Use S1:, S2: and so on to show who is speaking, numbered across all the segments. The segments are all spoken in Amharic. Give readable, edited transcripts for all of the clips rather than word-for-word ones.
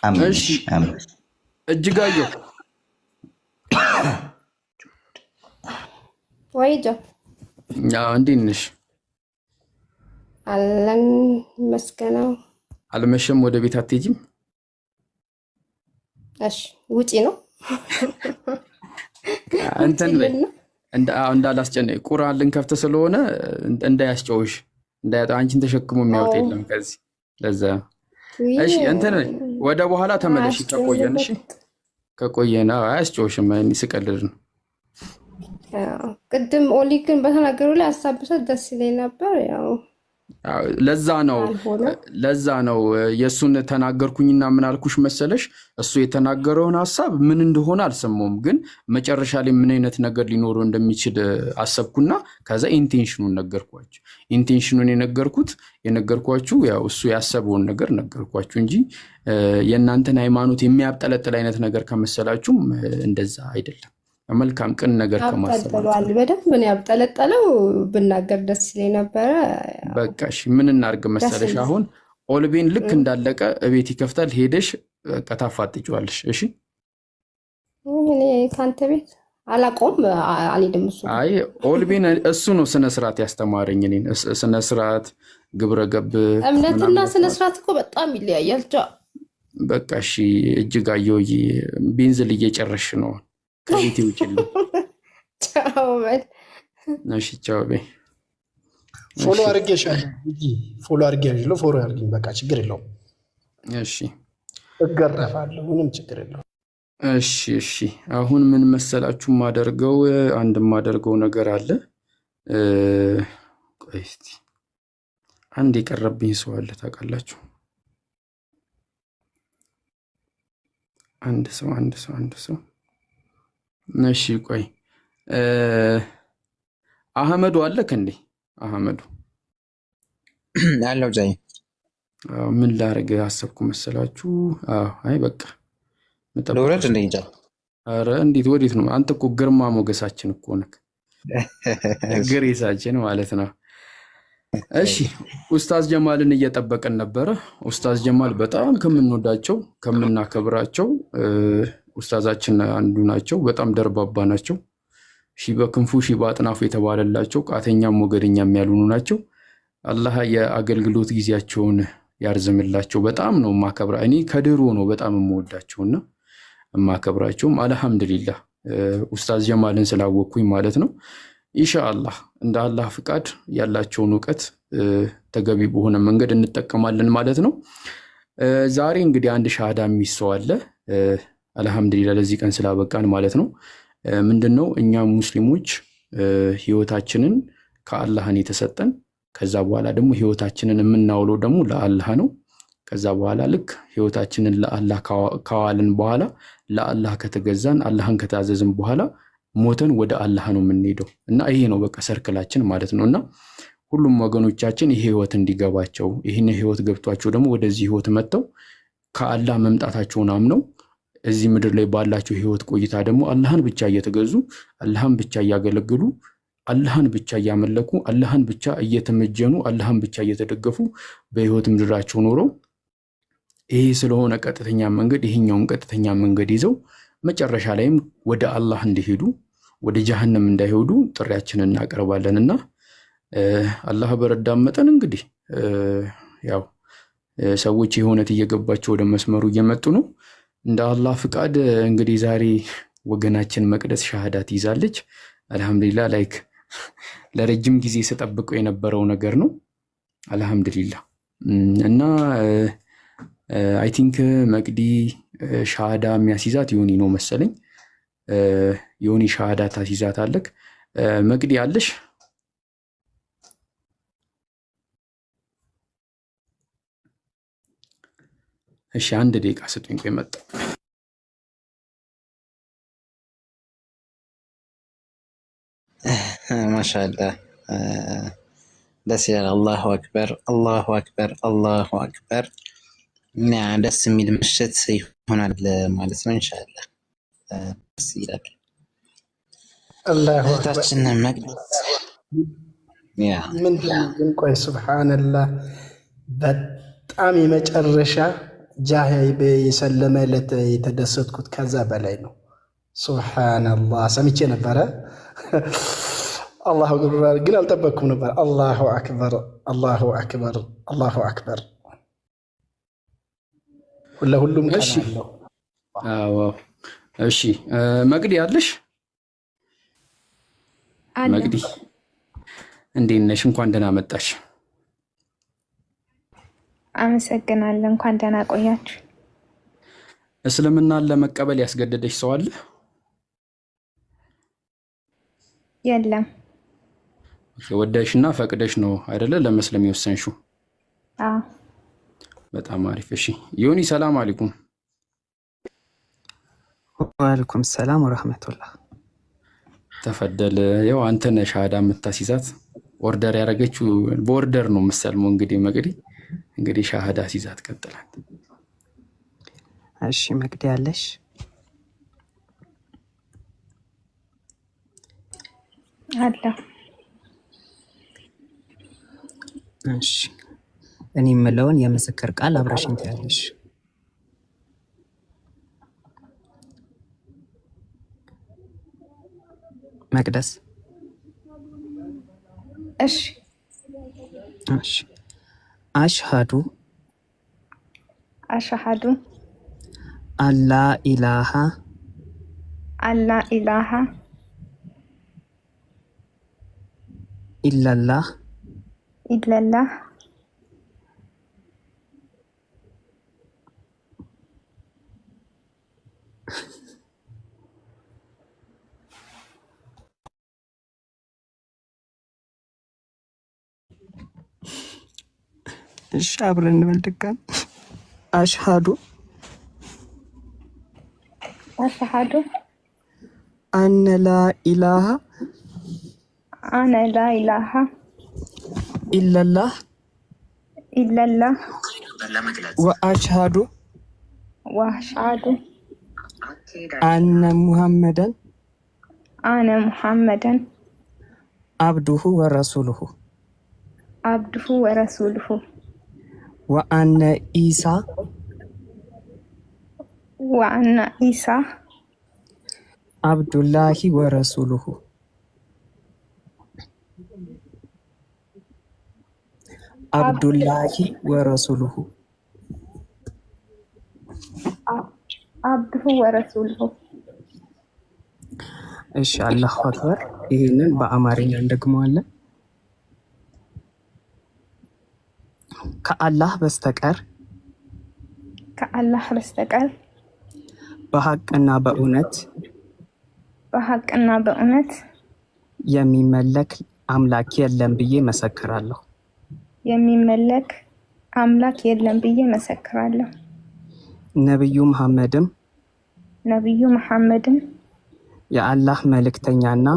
S1: እሺ እጅጋየሁ
S2: ወይጆ
S1: እንዴት ነሽ?
S2: አለን መስገነው።
S1: አልመሸም? ወደ ቤት አትሄጂም?
S2: እሺ ውጪ ነው
S1: እንትን እንዳላስጨነቅ ቁርአን ልንከፍት ስለሆነ እንዳያስጨውሽ አንቺን ተሸክሞ የሚያወጣ የለም ከዚህ ለዛ። እሺ እንትን ወደ በኋላ ተመለሽ ከቆየን። እሺ ከቆየን አያስጨውሽም። እኔ ስቀልድ ነው።
S2: ቅድም ኦሊክን በተናገሩ ላይ አሳብሰት ደስ ይለኝ ነበር። ያው ለዛ ነው የሱን ተናገርኩኝና ምን አልኩሽ መሰለሽ? እሱ የተናገረውን ሐሳብ ምን እንደሆነ አልሰማውም፣ ግን መጨረሻ ላይ ምን አይነት ነገር ሊኖረው እንደሚችል አሰብኩና ከዛ ኢንቴንሽኑን ነገርኳችሁ። ኢንቴንሽኑን የነገርኳችሁ ያው እሱ ያሰበውን ነገር ነገርኳችሁ እንጂ የእናንተን ሃይማኖት የሚያብጠለጥል አይነት ነገር ከመሰላችሁም እንደዛ አይደለም። መልካም ቅን ነገር ከማሰባል በደንብ ምን ያብጠለጠለው ብናገር ደስ ይለኝ ነበረ።
S1: በቃ እሺ ምን እናርግ መሰለሽ? አሁን ኦልቤን ልክ እንዳለቀ እቤት ይከፍታል፣ ሄደሽ በቃ ታፋጥጪዋለሽ። እሺ
S2: እኔ ካንተ ቤት አላቆም አልሄድም። እሱ
S1: አይ ኦልቤን እሱ ነው ስነ ስርዓት ያስተማረኝ። እኔን ስነ ስርዓት ግብረ ገብ
S2: እምነትና ስነ ስርዓት እኮ በጣም ይለያያል።
S1: በቃ እሺ እጅጋየሁ ቤንዝል እየጨረሽ ነው። ከቤት ይውጭልኝ።
S2: ቻው በል።
S1: እሺ ቻው በይ።
S3: ፎሎ አድርጌሻለሁ። ፎሎ አድርጌሻለሁ። ፎሎ አድርጊኝ። በቃ ችግር የለውም።
S1: እሺ
S3: እገረፋለሁ። ምንም ችግር የለውም።
S1: እሺ አሁን ምን መሰላችሁ ማደርገው ነገር አለ። ቆይ እስቲ አንድ የቀረብኝ ሰው አለ ታውቃላችሁ? አንድ ሰው እሺ ቆይ አህመዱ አለክ እንዴ? አህመዱ
S4: አለው ዛይ
S1: ምን ላርግ አሰብኩ መሰላችሁ? አይ በቃ
S4: ለወረድ እንደኛ።
S1: አረ እንዴት ወዴት ነው? አንተ እኮ ግርማ ሞገሳችን እኮ ነክ ግሬሳችን ማለት ነው። እሺ ኡስታዝ ጀማልን እየጠበቀን ነበረ። ኡስታዝ ጀማል በጣም ከምንወዳቸው ከምናከብራቸው ኡስታዛችን አንዱ ናቸው። በጣም ደርባባ ናቸው። ሺ በክንፉ ሺ በአጥናፉ የተባለላቸው ቃተኛም ሞገደኛም ያልሆኑ ናቸው። አላህ የአገልግሎት ጊዜያቸውን ያርዝምላቸው። በጣም ነው ማከብራ እኔ ከድሮ ነው በጣም የምወዳቸውና ማከብራቸውም አልহামዱሊላህ ኡስታዝ ጀማልን ስላወቅኩኝ ማለት ነው። ኢንሻአላህ እንደ አላህ ፍቃድ ያላቸውን ዕውቀት ተገቢ በሆነ መንገድ እንጠቀማለን ማለት ነው። ዛሬ እንግዲህ አንድ ሻሃዳ የሚሰው አለ። አልহামዱሊላህ ለዚህ ቀን ስላበቃን ማለት ነው። ምንድነው እኛ ሙስሊሞች ህይወታችንን ከአላህን የተሰጠን፣ ከዛ በኋላ ደግሞ ህይወታችንን የምናውለው ደግሞ ለአላህ ነው። ከዛ በኋላ ልክ ህይወታችንን ለአላህ ካዋልን በኋላ ለአላህ ከተገዛን አላህን ከታዘዝን በኋላ ሞተን ወደ አላህ ነው የምንሄደው እና ይሄ ነው በቃ ሰርክላችን ማለት ነውና ሁሉም ወገኖቻችን ይሄ ህይወት እንዲገባቸው ይሄን ህይወት ገብቷቸው ደግሞ ወደዚህ ህይወት መጥተው ከአላህ መምጣታቸውን አምነው እዚህ ምድር ላይ ባላቸው ህይወት ቆይታ ደግሞ አላህን ብቻ እየተገዙ አላህን ብቻ እያገለገሉ አላህን ብቻ እያመለኩ አላህን ብቻ እየተመጀኑ አላህን ብቻ እየተደገፉ በህይወት ምድራቸው ኖረው ይሄ ስለሆነ ቀጥተኛ መንገድ ይሄኛውን ቀጥተኛ መንገድ ይዘው መጨረሻ ላይም ወደ አላህ እንዲሄዱ ወደ ጀሃነም እንዳይሄዱ ጥሪያችንን እናቀርባለንና አላህ በረዳን መጠን እንግዲህ ያው ሰዎች የሆነት እየገባቸው ወደ መስመሩ እየመጡ ነው። እንደ አላህ ፍቃድ እንግዲህ ዛሬ ወገናችን መቅደስ ሻሃዳ ትይዛለች። አልহামዱሊላህ ላይክ ለረጅም ጊዜ ተጠብቀው የነበረው ነገር ነው። አልহামዱሊላህ እና አይ ቲንክ መቅዲ ሻሃዳ የሚያስይዛት ዮኒ ነው መሰለኝ። ዮኒ ሻሃዳ ታስይዛታለክ። መቅዲ አለሽ? እሺ አንድ ደቂቃ ስጡኝ። ቆይ መጣ።
S4: ማሻአላህ ደስ ይላል። አላሁ አክበር አላሁ አክበር አላሁ አክበር። እና ደስ የሚል ምሽት ይሆናል ማለት ነው ኢንሻአላህ። ደስ ይላል።
S3: አላሁ አክበር
S4: ታችን መቅደስ ያ
S3: ምንድን ቆይ ሱብሃንአላህ በጣም የመጨረሻ ጃሂብ የሰለመለት የተደሰትኩት ከዛ በላይ ነው። ሱብሃነላህ ሰምቼ ነበረ። አላሁ አክበር ግን አልጠበቅኩም ነበር። አላሁ አክበር አላሁ አክበር አላሁ አክበር። ለሁሉም ቀን አለው።
S2: አዎ እሺ መቅዲ አለሽ? መቅዲ እንዴት ነሽ? እንኳን ደህና መጣሽ።
S5: አመሰግናለሁ። እንኳን ደህና ቆያችሁ።
S2: እስልምናን ለመቀበል ያስገደደሽ ሰው አለ?
S5: የለም።
S2: ወደሽና ፈቅደሽ ነው አይደለ ለመስለም የወሰንሽው?
S5: አዎ።
S2: በጣም አሪፍ። እሺ ዮኒ ሰላም አለይኩም።
S6: ወአለይኩም ሰላም ወራህመቱላህ።
S2: ተፈደል። ያው አንተ ነህ ሻሃዳ የምታስይዛት። ኦርደር ያደረገችው በኦርደር ነው የምትሰልመው። እንግዲህ ሻሃዳ ሲይዛት ቀጥላል።
S6: እሺ መቅዲ ያለሽ?
S5: አለ።
S6: እሺ እኔ የምለውን የምስክር ቃል አብረሽኝ ትያለሽ። መቅደስ
S5: እሺ
S6: እሺ አሽሃዱ አላ ኢላሃ ኢላላህ እሺ አብረን እንበል ድጋሚ። አሽሃዱ አነ ላ ኢላሃ ኢላላህ ወአሽሃዱ አነ ሙሐመደን አብዱሁ ወረሱሉሁ ወአነ ኢሳ አብዱላሂ ወረሱሉሁ አብዱላሂ ወረሱሉሁ። እሺ አላሁ አክበር። ይህንን በአማርኛ እንደግመዋለን። ከአላህ በስተቀር በሐቅና በእውነት የሚመለክ አምላክ የለም ብዬ መሰክራለሁ። ነቢዩ መሐመድም የአላህ መልእክተኛና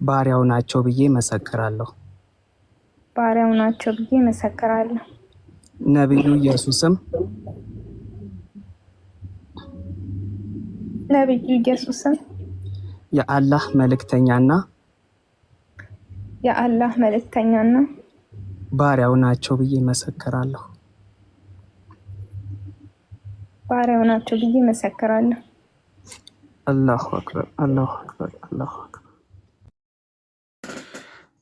S6: ባሪያው ናቸው ብዬ መሰክራለሁ። ነቢዩ ኢየሱስም የአላህ መልእክተኛና ባሪያው ናቸው ብዬ መሰክራለሁ። አላሁ አክበር አላሁ አክበር አላሁ አክበር።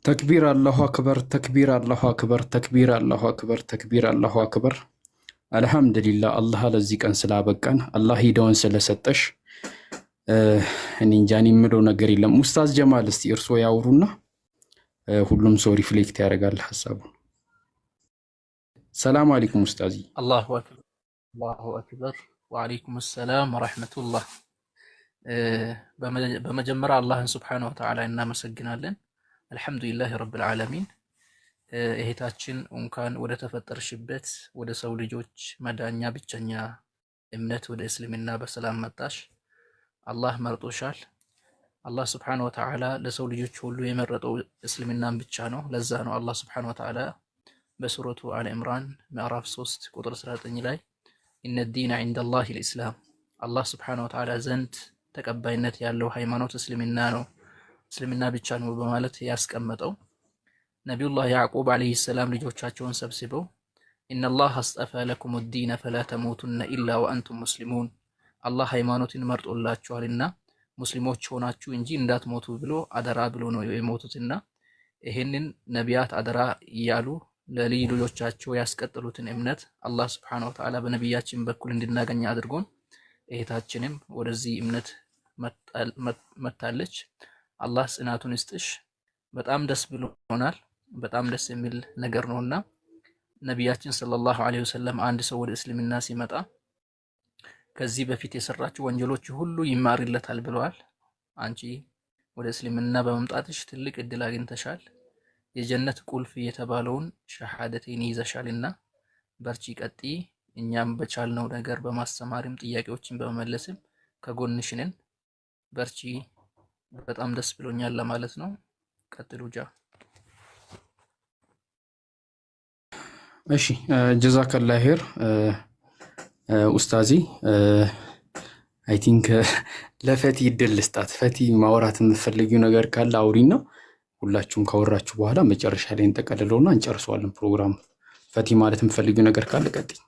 S2: ተክቢር አላሁ አክበር ተክቢር አላሁ አክበር ተክቢር አላሁ አክበር ተክቢር አላሁ አክበር። አልሐምዱሊላህ አላህ ለዚህ ቀን ስላበቃን፣ አላህ ሂዳውን ስለሰጠሽ እኔ እንጃ የምለው ነገር የለም። ኡስታዝ ጀማል እስቲ እርስዎ ያውሩና ሁሉም ሰው ሪፍሌክት ያደርጋል ሐሳቡን። ሰላም አለይኩም ኡስታዚ።
S7: አላሁ አክበር ወአለይኩም ሰላም ወራህመቱላህ። በመጀመሪያ አላህን ሱብሓነሁ ወተዓላ እናመሰግናለን። አልሐምዱሊላህ ረብል ዓለሚን። እህታችን እንኳን ወደ ተፈጠርሽበት ወደ ሰው ልጆች መዳኛ ብቸኛ እምነት ወደ እስልምና በሰላም መጣሽ። አላህ መርጦሻል። አላህ ሱብሓነሁ ወተዓላ ለሰው ልጆች ሁሉ የመረጠው እስልምናን ብቻ ነው። ለዛ ነው አላህ ሱብሓነሁ ወተዓላ በሱረቱ አለ ኢምራን ምዕራፍ 3 ቁጥር 19 ላይ ኢነ ዲነ ዒንደላሂ ልኢስላም፣ አላህ ሱብሓነሁ ወተዓላ ዘንድ ተቀባይነት ያለው ሃይማኖት እስልምና ነው፣ እስልምና ብቻ ነው በማለት ያስቀመጠው። ነቢዩላህ ያዕቁብ ዓለይሂ ሰላም ልጆቻቸውን ሰብስበው ኢነላህ አስጠፋ ለኩም ዲነ ፈላ ተሙቱነ ኢላ ወአንቱም ሙስሊሙን አላህ ሃይማኖትን መርጦላችኋልና ሙስሊሞች ሆናችሁ እንጂ እንዳትሞቱ ብሎ አደራ ብሎ ነው የሞቱትና ይሄንን ነቢያት አደራ እያሉ ለልጅ ልጆቻቸው ያስቀጥሉትን እምነት አላህ ሱብሓነሁ ወተዓላ በነቢያችን በኩል እንድናገኝ አድርጎን እህታችንም ወደዚህ እምነት መታለች። አላህ ጽናቱን ይስጥሽ። በጣም ደስ ብሎናል። በጣም ደስ የሚል ነገር ነውና ነቢያችን ሰለላሁ ዐለይሂ ወሰለም አንድ ሰው ወደ እስልምና ሲመጣ ከዚህ በፊት የሰራችው ወንጀሎች ሁሉ ይማርለታል ብለዋል። አንቺ ወደ እስልምና በመምጣትሽ ትልቅ እድል አግኝተሻል። የጀነት ቁልፍ የተባለውን ሸሃደቴን ይዘሻልና በርቺ፣ ቀጥይ። እኛም በቻልነው ነገር በማስተማርም ጥያቄዎችን በመመለስም ከጎንሽ ነን። በርቺ። በጣም ደስ ብሎኛል ለማለት ነው። ቀጥሉ ጃ።
S2: እሺ ጀዛከላ ኸይር ኡስታዚ። አይ ቲንክ ለፈቲ እድል ልስጣት። ፈቲ ማውራት የምትፈልጊው ነገር ካለ አውሪና ሁላችሁም ካወራችሁ በኋላ መጨረሻ ላይ እንጠቀልለውና እንጨርሰዋለን ፕሮግራሙ። ፈቲ ማለት የምትፈልጊው ነገር ካለ ቀጥይ።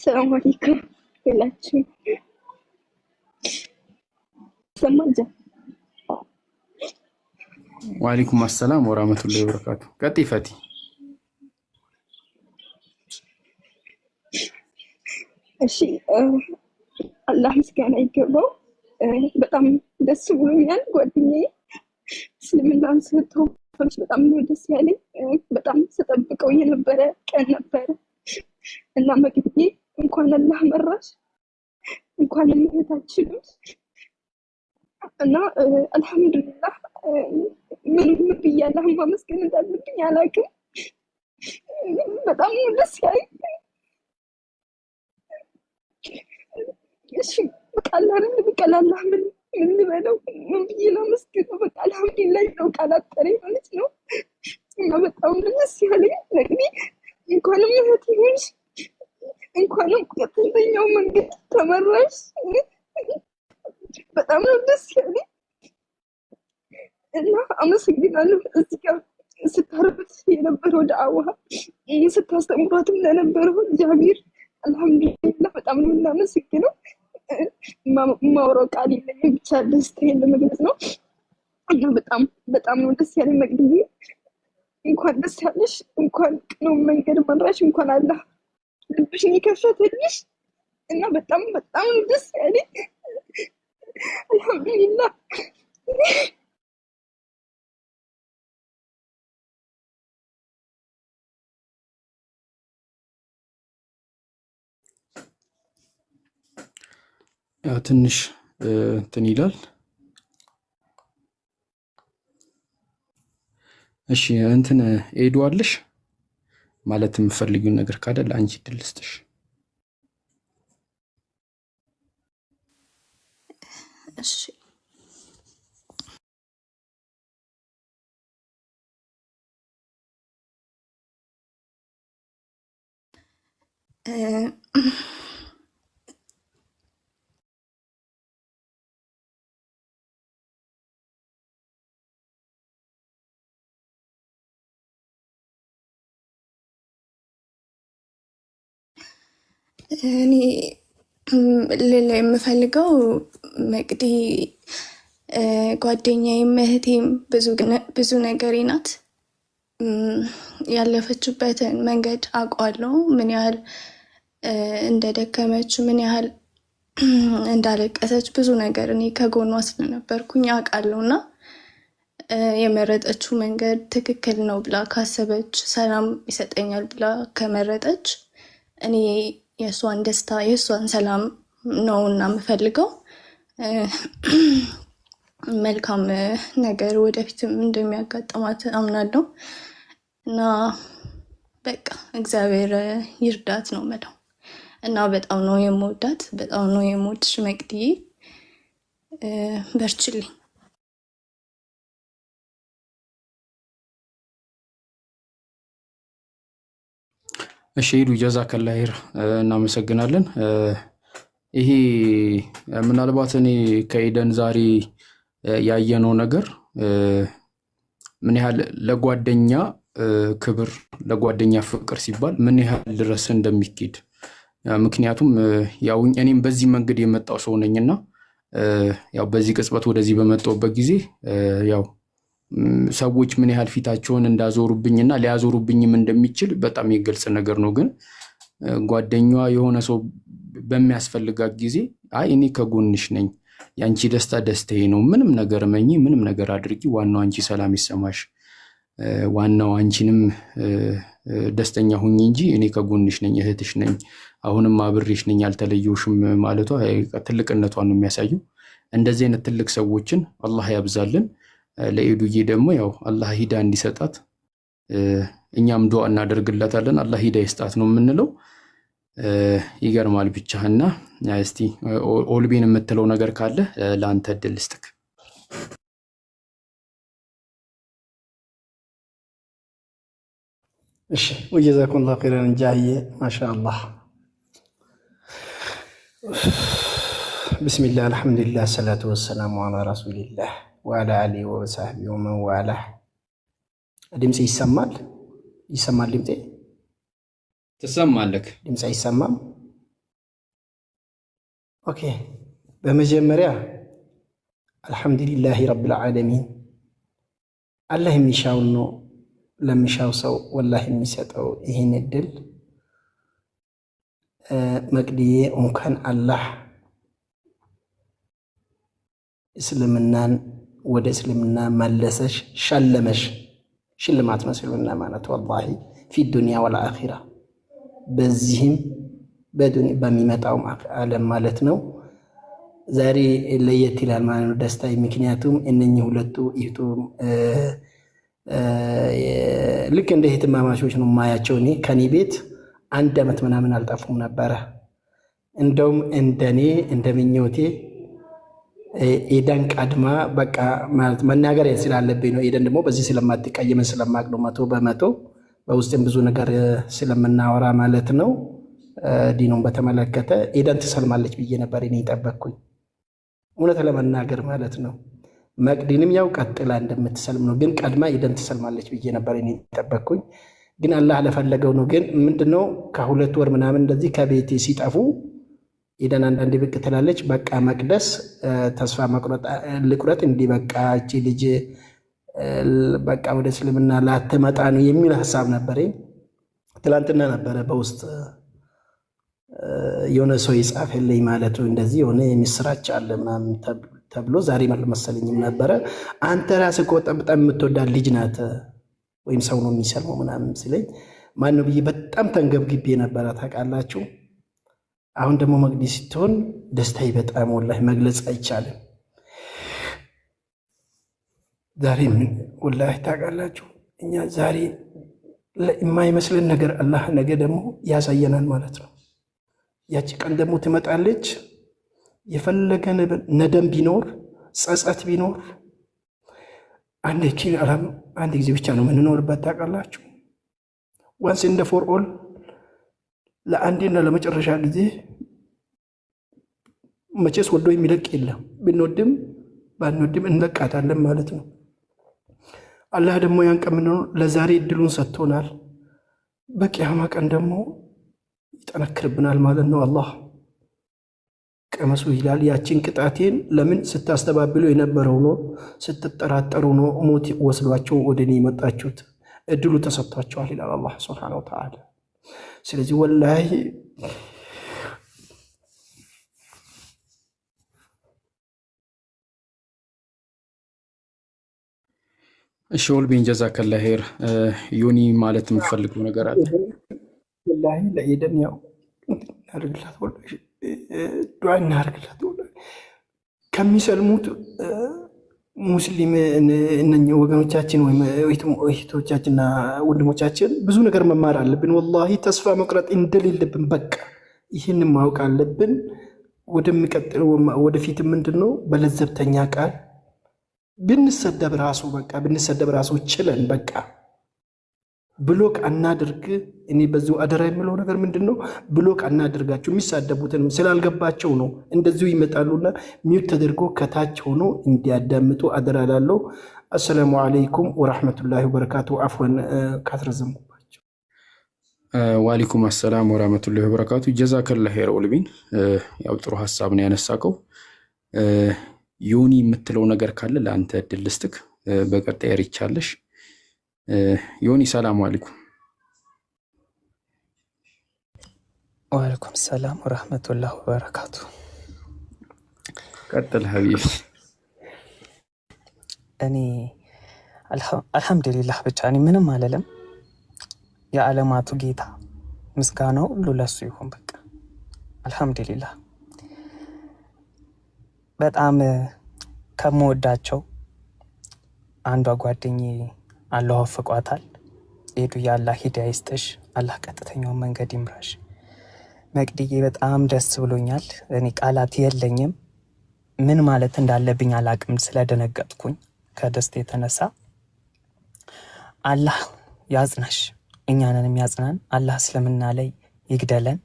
S8: ሰላም አለይኩም ሁላችሁም። ሰማጀ
S2: ወአለይኩም አሰላም ወራህመቱላሂ ወበረካቱ። ቀጥይ ፈቲ።
S8: እሺ አላህ ምስጋና ይገባው። በጣም ደስ ብሎኛል ጓደኛዬ እስልምናን ስለተወፈች በጣም ነው ደስ ያለኝ። በጣም ስጠብቀው የነበረ ቀን ነበረ እና መግቢቴ እንኳን አላህ መራሽ እንኳን እህታችን እና አልሐምዱሊላህ ምን ብዬ አላህን ማመስገን እንዳለብኝ አላውቅም። በጣም ነው ደስ ያለኝ። እሺ በቃ አላህ ምን ልበለው ምን ብዬ ላመስግነው? በቃ አልሐምዱሊላህ ነው ቃላት ጠሪ ማለት ነው። እና በጣም ደስ ያለኝ ለኔ እንኳንም እህት ይሁንሽ እንኳንም ቀጥተኛው መንገድ ተመራሽ። በጣም ነው ደስ ያለኝ እና አመሰግናለሁ። እዚህ ጋር ስታርበት የነበረው ዳዕዋ ስታስተምሯትም ለነበረው ጃቢር አልሐምዱሊላህ በጣም ነው እናመሰግነው። ማውራው ቃል የለኝም፣ ብቻ ደስታዬን ለመግለጽ ነው እና በጣም ነው ደስ ያለኝ። መቅድዬ እንኳን ደስ ያለሽ፣ እንኳን ቅኑ መንገድ መራሽ፣ እንኳን አላህ ልብሽን ይከፈትልሽ እና በጣም ነው ደስ ያለኝ። አልሐምዱሊላህ።
S2: ያው ትንሽ እንትን ይላል። እሺ እንትን ኤዱ አለሽ ማለት የምፈልጊው ነገር ካለ ለአንቺ እድል ልስጥሽ።
S9: እሺ እኔ ሌላ የምፈልገው መቅዲ ጓደኛዬም እህቴም ብዙ ነገሬ ናት። ያለፈችበትን መንገድ አውቃለሁ። ምን ያህል እንደደከመች፣ ምን ያህል እንዳለቀሰች ብዙ ነገር እኔ ከጎኗ ስለነበርኩኝ አውቃለሁ እና የመረጠችው መንገድ ትክክል ነው ብላ ካሰበች፣ ሰላም ይሰጠኛል ብላ ከመረጠች እኔ የእሷን ደስታ የእሷን ሰላም ነው እና የምፈልገው። መልካም ነገር ወደፊትም እንደሚያጋጥማት አምናለሁ እና በቃ እግዚአብሔር ይርዳት ነው የምለው እና በጣም ነው የምወዳት፣ በጣም ነው የምወድሽ መቅድዬ። በርችልኝ።
S2: እሺ ሄዱ ጀዛከላ ኸይር እናመሰግናለን። ይሄ ምናልባት እኔ ከኤደን ዛሬ ያየነው ነገር ምን ያህል ለጓደኛ ክብር ለጓደኛ ፍቅር ሲባል ምን ያህል ድረስ እንደሚኬድ ምክንያቱም ያው እኔም በዚህ መንገድ የመጣው ሰው ነኝና ያው በዚህ ቅጽበት ወደዚህ በመጣውበት ጊዜ ያው ሰዎች ምን ያህል ፊታቸውን እንዳዞሩብኝና ሊያዞሩብኝም እንደሚችል በጣም የግልጽ ነገር ነው። ግን ጓደኛዋ የሆነ ሰው በሚያስፈልጋት ጊዜ አይ እኔ ከጎንሽ ነኝ፣ ያንቺ ደስታ ደስታዬ ነው፣ ምንም ነገር መኝ ምንም ነገር አድርጊ፣ ዋናው አንቺ ሰላም ይሰማሽ፣ ዋናው አንቺንም ደስተኛ ሁኚ እንጂ እኔ ከጎንሽ ነኝ፣ እህትሽ ነኝ፣ አሁንም አብሬሽ ነኝ፣ አልተለየሁሽም ማለቷ ትልቅነቷን ነው የሚያሳየው። እንደዚህ አይነት ትልቅ ሰዎችን አላህ ያብዛልን። ለኢዱዬ ደግሞ ያው አላህ ሂዳ እንዲሰጣት እኛም ዱዓ እናደርግላታለን። አላህ ሂዳ ይስጣት ነው የምንለው። ይገርማል ብቻና እስቲ ኦልቤን የምትለው ነገር ካለ ለአንተ እድል ልስጥክ።
S3: እሺ ወጀዛኩሙላሁ ኸይረን ጃሂዬ ማሻአላህ። ቢስሚላህ አልሐምዱሊላህ ሰላቱ ወሰላሙ ዐላ ረሱሊላህ ወዐላ አሊሂ ወሰህቢሂ ወመን ዋላህ። ድምጼ ይሰማል? ይሰማል? ድምጼ
S2: ትሰማለህ?
S3: ድምጼ አይሰማም? ኦኬ። በመጀመሪያ አልሐምዱሊላህ ረብል ዓለሚን። አላህ የሚሻውን ነው ለሚሻው ሰው ወላሂ የሚሰጠው ይህን እድል። መቅድዬ እንኳን አላህ እስልምናን ወደ እስልምና መለሰሽ፣ ሸለመሽ። ሽልማት ነው እስልምና ማለት ወላሂ ፊ ዱንያ ወልአኺራ፣ በዚህም በሚመጣው ዓለም ማለት ነው። ዛሬ ለየት ይላል ማለት ነው ደስታ። ምክንያቱም እነኚህ ሁለቱ ልክ እንደ እህትማማቾች ነው ማያቸው። እኔ ከኔ ቤት 1 ዓመት ምናምን አልጠፉም ነበረ። እንደውም እንደኔ እንደምኞቴ ኤደን ቀድማ በቃ ማለት መናገር ስላለብኝ ነው። ኤደን ደግሞ በዚህ ስለማትቀየምን ስለማቅ ነው 100% በውስጥም ብዙ ነገር ስለምናወራ ማለት ነው። ዲኑን በተመለከተ ኤደን ትሰልማለች ብዬ ነበር እኔ ጠበቅኩኝ፣ እውነት ለመናገር ማለት ነው። መቅዲንም ያው ቀጥላ እንደምትሰልም ነው፣ ግን ቀድማ ኤደን ትሰልማለች ብዬ ነበር እኔ ጠበቅኩኝ። ግን አላህ ለፈለገው ነው። ግን ምንድነው ከ2 ወር ምናምን እንደዚህ ከቤቴ ሲጠፉ ኤደን አንዳንዴ ብቅ ትላለች። በቃ መቅደስ ተስፋ ልቁረጥ እንዲህ በቃ እቺ ልጅ በቃ ወደ እስልምና ላትመጣ ነው የሚል ሀሳብ ነበረኝ። ትላንትና ነበረ በውስጥ የሆነ ሰው የጻፈልኝ ማለት ነው እንደዚህ የሆነ የሚስራች አለ ምናምን ተብሎ ዛሬ መሰለኝም ነበረ። አንተ ራስህ በጣም የምትወዳት ልጅ ናት ወይም ሰው ነው የሚሰልመው ምናምን ሲለኝ ማን ነው ብዬ በጣም ተንገብግቤ ነበረ ታውቃላችሁ። አሁን ደግሞ መቅዲ ስትሆን ደስታዬ በጣም ወላሂ መግለጽ አይቻልም። ዛሬ ምን ወላሂ ታውቃላችሁ እኛ ዛሬ የማይመስልን ነገር አላህ ነገ ደግሞ ያሳየናል ማለት ነው። ያቺ ቀን ደግሞ ትመጣለች። የፈለገ ነደም ቢኖር ጸጸት ቢኖር አንድ ጊዜ ብቻ ነው የምንኖርበት ታውቃላችሁ። ዋንስ እንደ ፎር ኦል ለአንዴና ለመጨረሻ ጊዜ መቼስ ወዶ የሚለቅ የለም። ብንወድም ባንወድም እንለቃታለን ማለት ነው። አላህ ደግሞ ያን ቀን ለዛሬ እድሉን ሰጥቶናል። በቂያማ ቀን ደግሞ ይጠነክርብናል ማለት ነው። አላህ ቀመሱ ይላል። ያችን ቅጣቴን ለምን ስታስተባብሉ የነበረው ነው፣ ስትጠራጠሩ ነው ሞት ወስዷቸው ወደ እኔ የመጣችሁት፣ እድሉ ተሰጥቷቸዋል ይላል አላህ ሱብሓነሁ ወተዓላ። ስለዚህ ወላሂ
S2: እሺ ኦልቤን ጀዛከላህ ኸይር። ዮኒ ማለት የምፈልገው ነገር አለ?
S3: ወላሂ ለኤደን ያው እናደርግላት ወላሂ ዱዓ እናደርግላት ወላሂ ከሚሰልሙት ሙስሊም እነኛ ወገኖቻችን ወይም እህቶቻችንና ወንድሞቻችን ብዙ ነገር መማር አለብን። ወላሂ ተስፋ መቁረጥ እንደሌለብን በቃ ይህንን ማወቅ አለብን። ወደሚቀጥለው ወደፊት ምንድነው በለዘብተኛ ቃል ብንሰደብ ራሱ ችለን በቃ ብሎክ አናድርግ። እኔ በዚሁ አደራ የሚለው ነገር ምንድነው ብሎክ አናድርጋቸው። የሚሳደቡትንም ስላልገባቸው ነው እንደዚሁ ይመጣሉና ሚውት ተደርጎ ከታች ሆኖ እንዲያዳምጡ አደራ ላለው አሰላሙ አለይኩም ወራህመቱላሂ ወበረካቱ። አፍወን ካትረዘምኩባቸው።
S2: ወአለይኩም አሰላም ወራህመቱላሂ ወበረካቱ። ጀዛከላህ ኸይር ኡልቢን። ያው ጥሩ ሐሳብ ነው ያነሳከው። ዮኒ የምትለው ነገር ካለ ለአንተ እድል ልስጥክ፣ በቀጣይ ሪቻለሽ። ዮኒ ሰላም አለይኩም።
S6: ወአለይኩም ሰላም ወራህመቱላሂ ወበረካቱ።
S2: ቀጥል ሀቢብ።
S6: እኔ አልሐምዱሊላህ ብቻ እኔ ምንም አልልም። የዓለማቱ ጌታ ምስጋናው ሁሉ ለሱ ይሁን። በቃ አልሐምዱሊላህ። በጣም ከምወዳቸው አንዷ ጓደኛዬ አላህ ወፍቋታል። ሄዱ የአላህ ሂዳያ ይስጥሽ፣ አላህ ቀጥተኛውን መንገድ ይምራሽ። መቅድዬ በጣም ደስ ብሎኛል። እኔ ቃላት የለኝም፣ ምን ማለት እንዳለብኝ አላቅም ስለደነገጥኩኝ ከደስታ የተነሳ። አላህ ያጽናሽ፣ እኛንን የሚያጽናን አላህ እስልምና ላይ ይግደለን።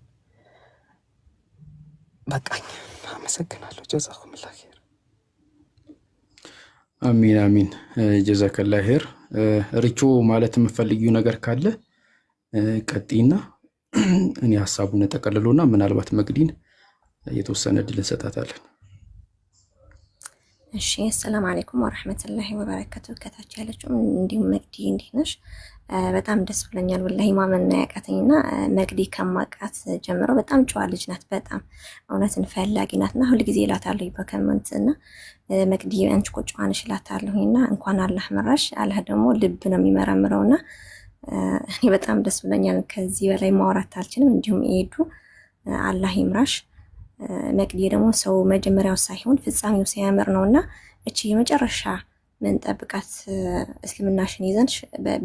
S6: በቃኝ። አመሰግናለሁ። ጀዛኩሙላህ ኸይር።
S2: አሚን አሚን። ጀዛከላህ ኸይር። ሪቾ ማለት የምፈልጊው ነገር ካለ ቀጥይና እኔ ሐሳቡን ተቀልሎና ምናልባት መቅዲን የተወሰነ እድል እንሰጣታለን።
S10: እሺ ሰላም አለይኩም ወራህመቱላሂ ወበረካቱ። ከታች ያለችው እንዲሁም መቅዲ እንዴት ነሽ? በጣም ደስ ብለኛል ወላሂ ማመን ነው ያቃተኝና መቅዲ ከማቃት ጀምሮ በጣም ጨዋ ልጅ ናት። በጣም እውነትን ፈላጊ ናትና ሁል ጊዜ እላታለሁ በከመንትና መቅዲ አንቺ እኮ ጨዋ ነሽ እላታለሁና እንኳን አላህ መራሽ። አላህ ደግሞ ልብ ነው የሚመረምረውና እኔ በጣም ደስ ብለኛል። ከዚህ በላይ ማውራት አልችልም። እንዲሁም ይሄዱ አላህ ይምራሽ። መቅዲ ደግሞ ሰው መጀመሪያው ሳይሆን ፍጻሜው ሲያምር ነውና እቺ የመጨረሻ ምን ጠብቃት እስልምናሽን ይዘን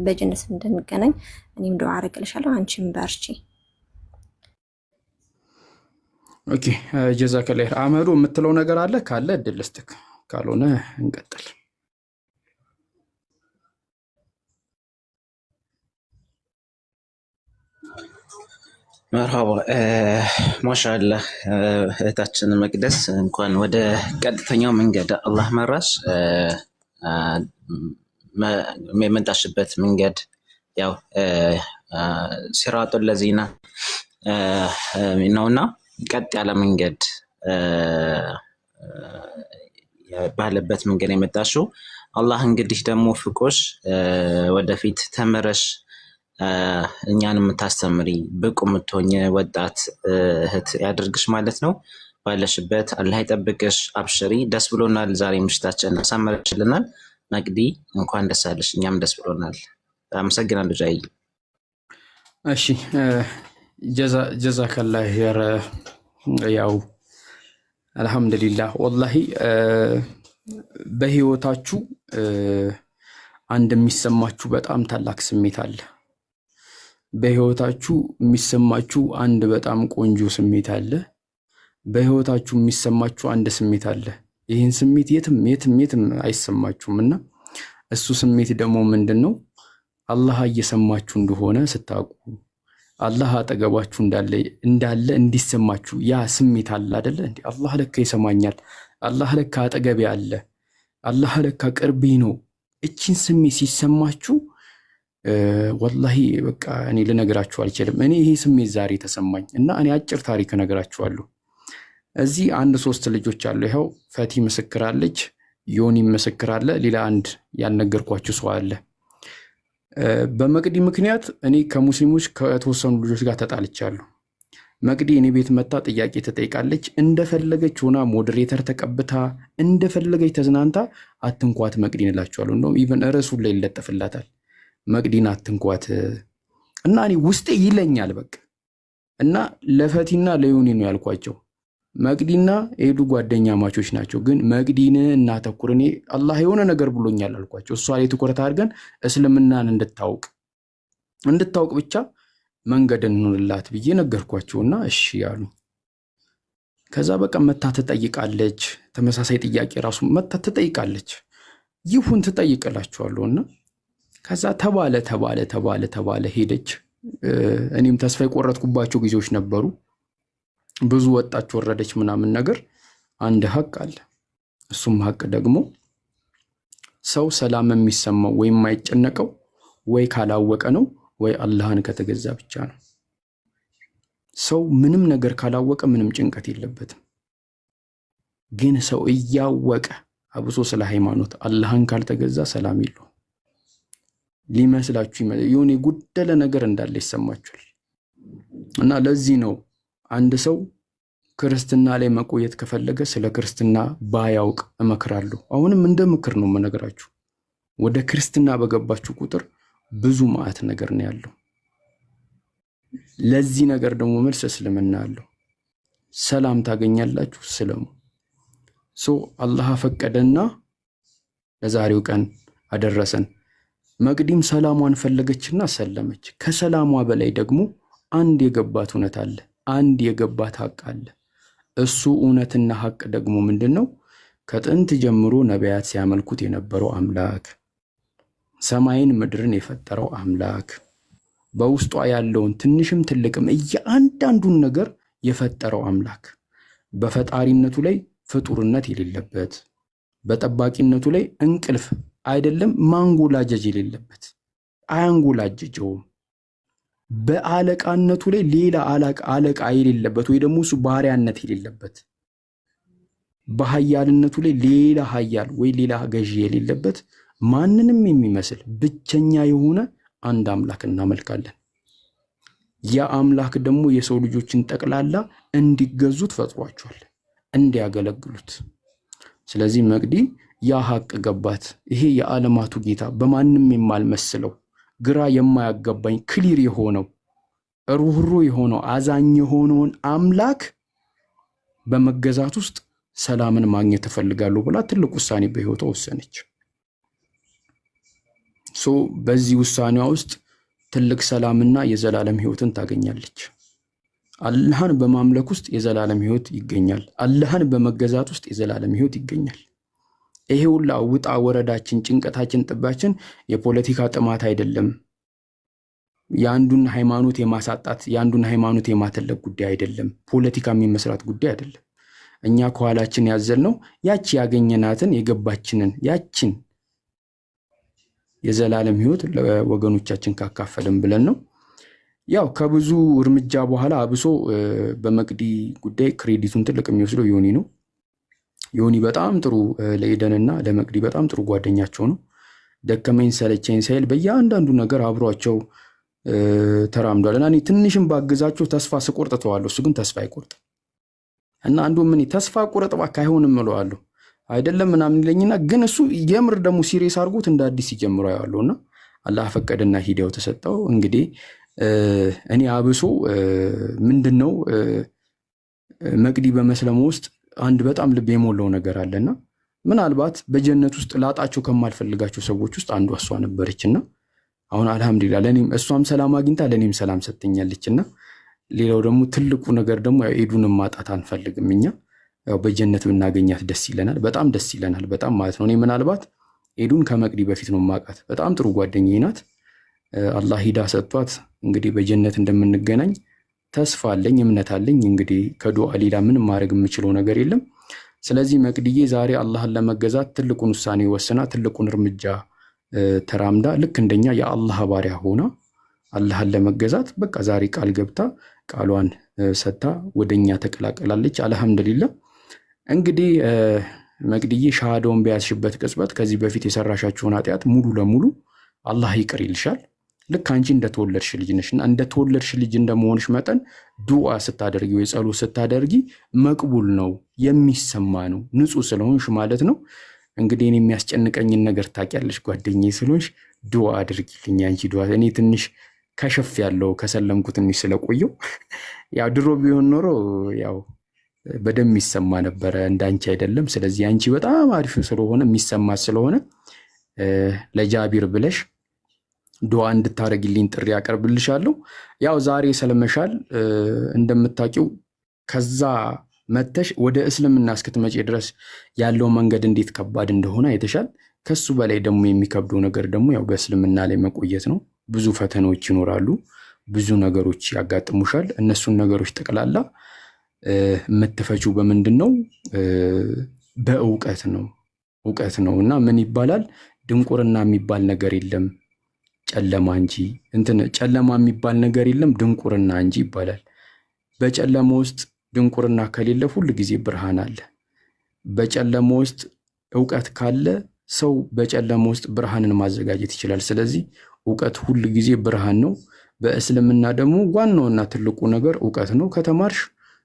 S10: በጀነት እንድንገናኝ እኔም ዱዓ አረግልሻለሁ። አንቺም በርቺ።
S2: ኦኬ ጀዛከላህ። አመዱ የምትለው ነገር አለ ካለ እድል ልስጥክ፣ ካልሆነ እንቀጥል።
S4: መርሃባ ማሻአላህ። እህታችን መቅደስ እንኳን ወደ ቀጥተኛው መንገድ አላህ መራሽ። የመጣሽበት መንገድ ያው ሲራጡል ለዚና ነውና ቀጥ ያለ መንገድ ባለበት መንገድ የመጣሽው አላህ እንግዲህ ደግሞ ፍቆሽ ወደፊት ተመረሽ እኛን የምታስተምሪ ብቁ የምትሆኝ ወጣት እህት ያድርግሽ ማለት ነው። ባለሽበት አላህ ይጠብቅሽ። አብሽሪ። ደስ ብሎናል። ዛሬ ምሽታችን አሳመረችልናል። መቅዲ እንኳን ደስ አለሽ። እኛም ደስ ብሎናል። አመሰግናለሁ ጃይ።
S2: እሺ ጀዛከላህ ኸይር። ያው አልሐምዱሊላህ ወላሂ በህይወታችሁ አንድ የሚሰማችሁ በጣም ታላቅ ስሜት አለ። በህይወታችሁ የሚሰማችሁ አንድ በጣም ቆንጆ ስሜት አለ። በህይወታችሁ የሚሰማችሁ አንድ ስሜት አለ። ይህን ስሜት የትም አይሰማችሁምና እሱ ስሜት ደግሞ ምንድነው? አላህ እየሰማችሁ እንደሆነ ስታውቁ፣ አላህ አጠገባችሁ እንዳለ እንዲሰማችሁ ያ ስሜት አለ አይደለ? እንዴ አላህ ለካ ይሰማኛል፣ አላህ ለካ አጠገቤ አለ፣ አላህ ለካ ቅርቤ ነው። እቺን ስሜት ሲሰማችሁ ወላሂ በቃ እኔ ልነግራችሁ አልችልም። እኔ ይሄ ስሜት ዛሬ ተሰማኝ እና እኔ አጭር ታሪክ እነግራችኋለሁ። እዚህ 1-3 ልጆች አሉ። ይኸው ፈቲ ምስክር አለች፣ ዮኒ ምስክር አለ፣ ሌላ አንድ ያልነገርኳችሁ ሰው አለ። በመቅዲ ምክንያት እኔ ከሙስሊሞች ከተወሰኑ ልጆች ጋር ተጣልቻለሁ። መቅዲ እኔ ቤት መታ ጥያቄ ተጠይቃለች። እንደፈለገች ሆና ሞዴሬተር ተቀብታ እንደፈለገች ተዝናንታ አትንኳት መቅዲን እላችኋለሁ። እንደውም ኢቨን ርዕሱን ላይ ይለጠፍላታል መቅዲን አትንኳት እና እኔ ውስጤ ይለኛል በቃ። እና ለፈቲና ለዮኒ ነው ያልኳቸው። መቅዲና ሄዱ ጓደኛ ማቾች ናቸው፣ ግን መቅዲን እናተኩር፣ እኔ አላህ የሆነ ነገር ብሎኛል አልኳቸው። እሷ ላይ ትኩረት አድርገን እስልምናን እንድታውቅ ብቻ መንገድ እንሆንላት ብዬ ነገርኳቸውና እሺ ያሉ። ከዛ በቃ መታ ትጠይቃለች፣ ተመሳሳይ ጥያቄ ራሱ መታ ትጠይቃለች። ይሁን ትጠይቅላችኋለሁና ከዛ ተባለ ሄደች። እኔም ተስፋ የቆረጥኩባቸው ጊዜዎች ነበሩ። ብዙ ወጣች ወረደች ምናምን ነገር። አንድ ሀቅ አለ። እሱም ሀቅ ደግሞ ሰው ሰላም የሚሰማው ወይ የማይጨነቀው ወይ ካላወቀ ነው ወይ አላህን ከተገዛ ብቻ ነው። ሰው ምንም ነገር ካላወቀ ምንም ጭንቀት የለበትም። ግን ሰው እያወቀ አብሶ ስለ ሃይማኖት አላህን ካልተገዛ ሰላም የለውም። ሊመስላችሁ የሆነ የጎደለ ነገር እንዳለ ይሰማችኋል። እና ለዚህ ነው አንድ ሰው ክርስትና ላይ መቆየት ከፈለገ ስለ ክርስትና ባያውቅ እመክራለሁ። አሁንም እንደ ምክር ነው የምነግራችሁ። ወደ ክርስትና በገባችሁ ቁጥር ብዙ ማዕት ነገር ነው ያለው። ለዚህ ነገር ደግሞ መልስ እስልምና አለው። ሰላም ታገኛላችሁ፣ ስለሙ። አላህ ፈቀደና ለዛሬው ቀን አደረሰን። መቅዲም ሰላሟን ፈለገችና ሰለመች። ከሰላሟ በላይ ደግሞ አንድ የገባት እውነት አለ፣ አንድ የገባት ሐቅ አለ። እሱ እውነትና ሐቅ ደግሞ ምንድነው? ከጥንት ጀምሮ ነቢያት ሲያመልኩት የነበረው አምላክ፣ ሰማይን ምድርን የፈጠረው አምላክ፣ በውስጧ ያለውን ትንሽም ትልቅም እያንዳንዱን ነገር የፈጠረው አምላክ፣ በፈጣሪነቱ ላይ ፍጡርነት የሌለበት፣ በጠባቂነቱ ላይ እንቅልፍ አይደለም ማንጎላጀጅ የሌለበት፣ አያንጎላጀጀውም። በአለቃነቱ ላይ ሌላ አለቃ የሌለበት ወይ ደግሞ እሱ ባሪያነት የሌለበት፣ በኃያልነቱ ላይ ሌላ ኃያል ወይ ሌላ ገዢ የሌለበት ማንንም የሚመስል ብቸኛ የሆነ አንድ አምላክ እናመልካለን። ያ አምላክ ደግሞ የሰው ልጆችን ጠቅላላ እንዲገዙት ፈጥሯቸዋል፣ እንዲያገለግሉት። ስለዚህ መቅዲ ያ ሐቅ ገባት። ይሄ የዓለማቱ ጌታ በማንም የማልመስለው ግራ የማያገባኝ ክሊር የሆነው ሩህሩ የሆነው አዛኝ የሆነውን አምላክ በመገዛት ውስጥ ሰላምን ማግኘት እፈልጋለሁ ብላ ትልቅ ውሳኔ በህይወቷ ወሰነች። በዚህ ውሳኔዋ ውስጥ ትልቅ ሰላምና የዘላለም ህይወትን ታገኛለች። አላህን በማምለክ ውስጥ የዘላለም ህይወት ይገኛል። አላህን በመገዛት ውስጥ የዘላለም ህይወት ይገኛል። ይሄ ሁላ ውጣ ወረዳችን፣ ጭንቀታችን፣ ጥባችን የፖለቲካ ጥማት አይደለም። የአንዱን ሃይማኖት የማሳጣት የአንዱን ሃይማኖት የማተለቅ ጉዳይ አይደለም። ፖለቲካ የሚመስራት ጉዳይ አይደለም። እኛ ከኋላችን ያዘልነው ያቺ ያገኘናትን የገባችንን ያችን የዘላለም ህይወት ለወገኖቻችን ካካፈልን ብለን ነው። ያው ከብዙ እርምጃ በኋላ አብሶ በመቅዲ ጉዳይ ክሬዲቱን ትልቅ የሚወስደው ዮኒ ነው። ዮኒ በጣም ጥሩ ለኤደንና ለመቅዲ በጣም ጥሩ ጓደኛቸው ነው። ደከመኝ ሰለቸኝ ሳይል በእያንዳንዱ ነገር አብሯቸው ተራምዷል። እና እኔ ትንሽም ባግዛቸው ተስፋ ስቆርጥ ተዋለሁ፣ እሱ ግን ተስፋ አይቆርጥም። እና አንዱ ምን ተስፋ ቆረጥ እባክህ አይሆንም እለዋለሁ አይደለም ምናምን ይለኝና ግን እሱ የምር ደግሞ ሲሪየስ አድርጎት እንደ አዲስ ይጀምረው ያለውና አላህ ፈቀደና ሂዳው ተሰጠው። እንግዲህ እኔ አብሶ ምንድነው መቅዲ በመስለሙ ውስጥ አንድ በጣም ልብ የሞላው ነገር አለና ምናልባት በጀነት ውስጥ ላጣቸው ከማልፈልጋቸው ሰዎች ውስጥ አንዷ እሷ ነበረችና አሁን አልহামዱሊላህ ለኔም እሷም ሰላም አግኝታ ለኔም ሰላም ሰጥተኛለችና ሌላው ደግሞ ትልቁ ነገር ደግሞ ኤዱንም ማጣት አንፈልግም። እኛ ያው በጀነት ብናገኛት ደስ ይለናል፣ በጣም ደስ ይለናል፣ በጣም ማለት ነው። እኔ ምናልባት ኤዱን ከመቅዲ በፊት ነው ማቃት፣ በጣም ጥሩ ጓደኛዬ ናት። አላህ ሂዳ ሰጥቷት እንግዲህ በጀነት እንደምንገናኝ ተስፋ አለኝ፣ እምነት አለኝ። እንግዲህ ከዱዓ ሌላ ምንም ማድረግ የምችለው ነገር የለም። ስለዚህ መቅዲዬ ዛሬ አላህን ለመገዛት ትልቁን ውሳኔ ወስና ትልቁን እርምጃ ተራምዳ ልክ እንደኛ የአላህ ባሪያ ሆና አላህን ለመገዛት በቃ ዛሬ ቃል ገብታ ቃሏን ሰታ ወደኛ ተቀላቀላለች። አልহামዱሊላህ። እንግዲህ መቅዲዬ ሻሃዳውን በያዝሽበት ቅጽበት ከዚህ በፊት የሰራሻቸውን ኃጢአት ሙሉ ለሙሉ አላህ ይቅር ይልሻል። ልክ አንቺ እንደተወለድሽ ልጅ ነሽና እንደተወለድሽ ልጅ እንደመሆንሽ መጠን ዱዓ ስታደርጊ ወይ ጸሎት ስታደርጊ መቅቡል ነው፣ የሚሰማ ነው፣ ንጹህ ስለሆንሽ ማለት ነው። እንግዲህ እኔ የሚያስጨንቀኝን ነገር ታውቂያለሽ ጓደኛዬ ስለሆንሽ ዱዓ አድርጊልኝ። አንቺ ዱዓ እኔ ትንሽ ከሸፍ ያለው ከሰለምኩ ትንሽ ስለቆየው ያው ድሮ ቢሆን ኖሮ ያው በደም የሚሰማ ነበረ፣ እንዳንቺ አይደለም። ስለዚህ አንቺ በጣም አሪፍ ስለሆነ የሚሰማ ስለሆነ ለጃቢር ብለሽ ዱዓ እንድታረግልኝ ጥሪ ያቀርብልሻለሁ። ያው ዛሬ ሰለመሻል እንደምታውቂው ከዛ መተሽ ወደ እስልምና እስክትመጪ ድረስ ያለው መንገድ እንዴት ከባድ እንደሆነ አይተሻል። ከሱ በላይ ደግሞ የሚከብደው ነገር ደግሞ ያው በእስልምና ላይ መቆየት ነው። ብዙ ፈተናዎች ይኖራሉ፣ ብዙ ነገሮች ያጋጥሙሻል። እነሱን ነገሮች ጠቅላላ የምትፈቺው በምንድን ነው? በእውቀት ነው። እውቀት ነው እና ምን ይባላል? ድንቁርና የሚባል ነገር የለም ጨለማ እንጂ ጨለማ የሚባል ነገር የለም ድንቁርና እንጂ ይባላል። በጨለማ ውስጥ ድንቁርና ከሌለ ሁሉ ጊዜ ብርሃን አለ። በጨለማ ውስጥ ዕውቀት ካለ ሰው በጨለማ ውስጥ ብርሃንን ማዘጋጀት ይችላል። ስለዚህ ዕውቀት ሁሉ ጊዜ ብርሃን ነው። በእስልምና ደግሞ ዋናውና ትልቁ ነገር ዕውቀት ነው። ከተማርሽ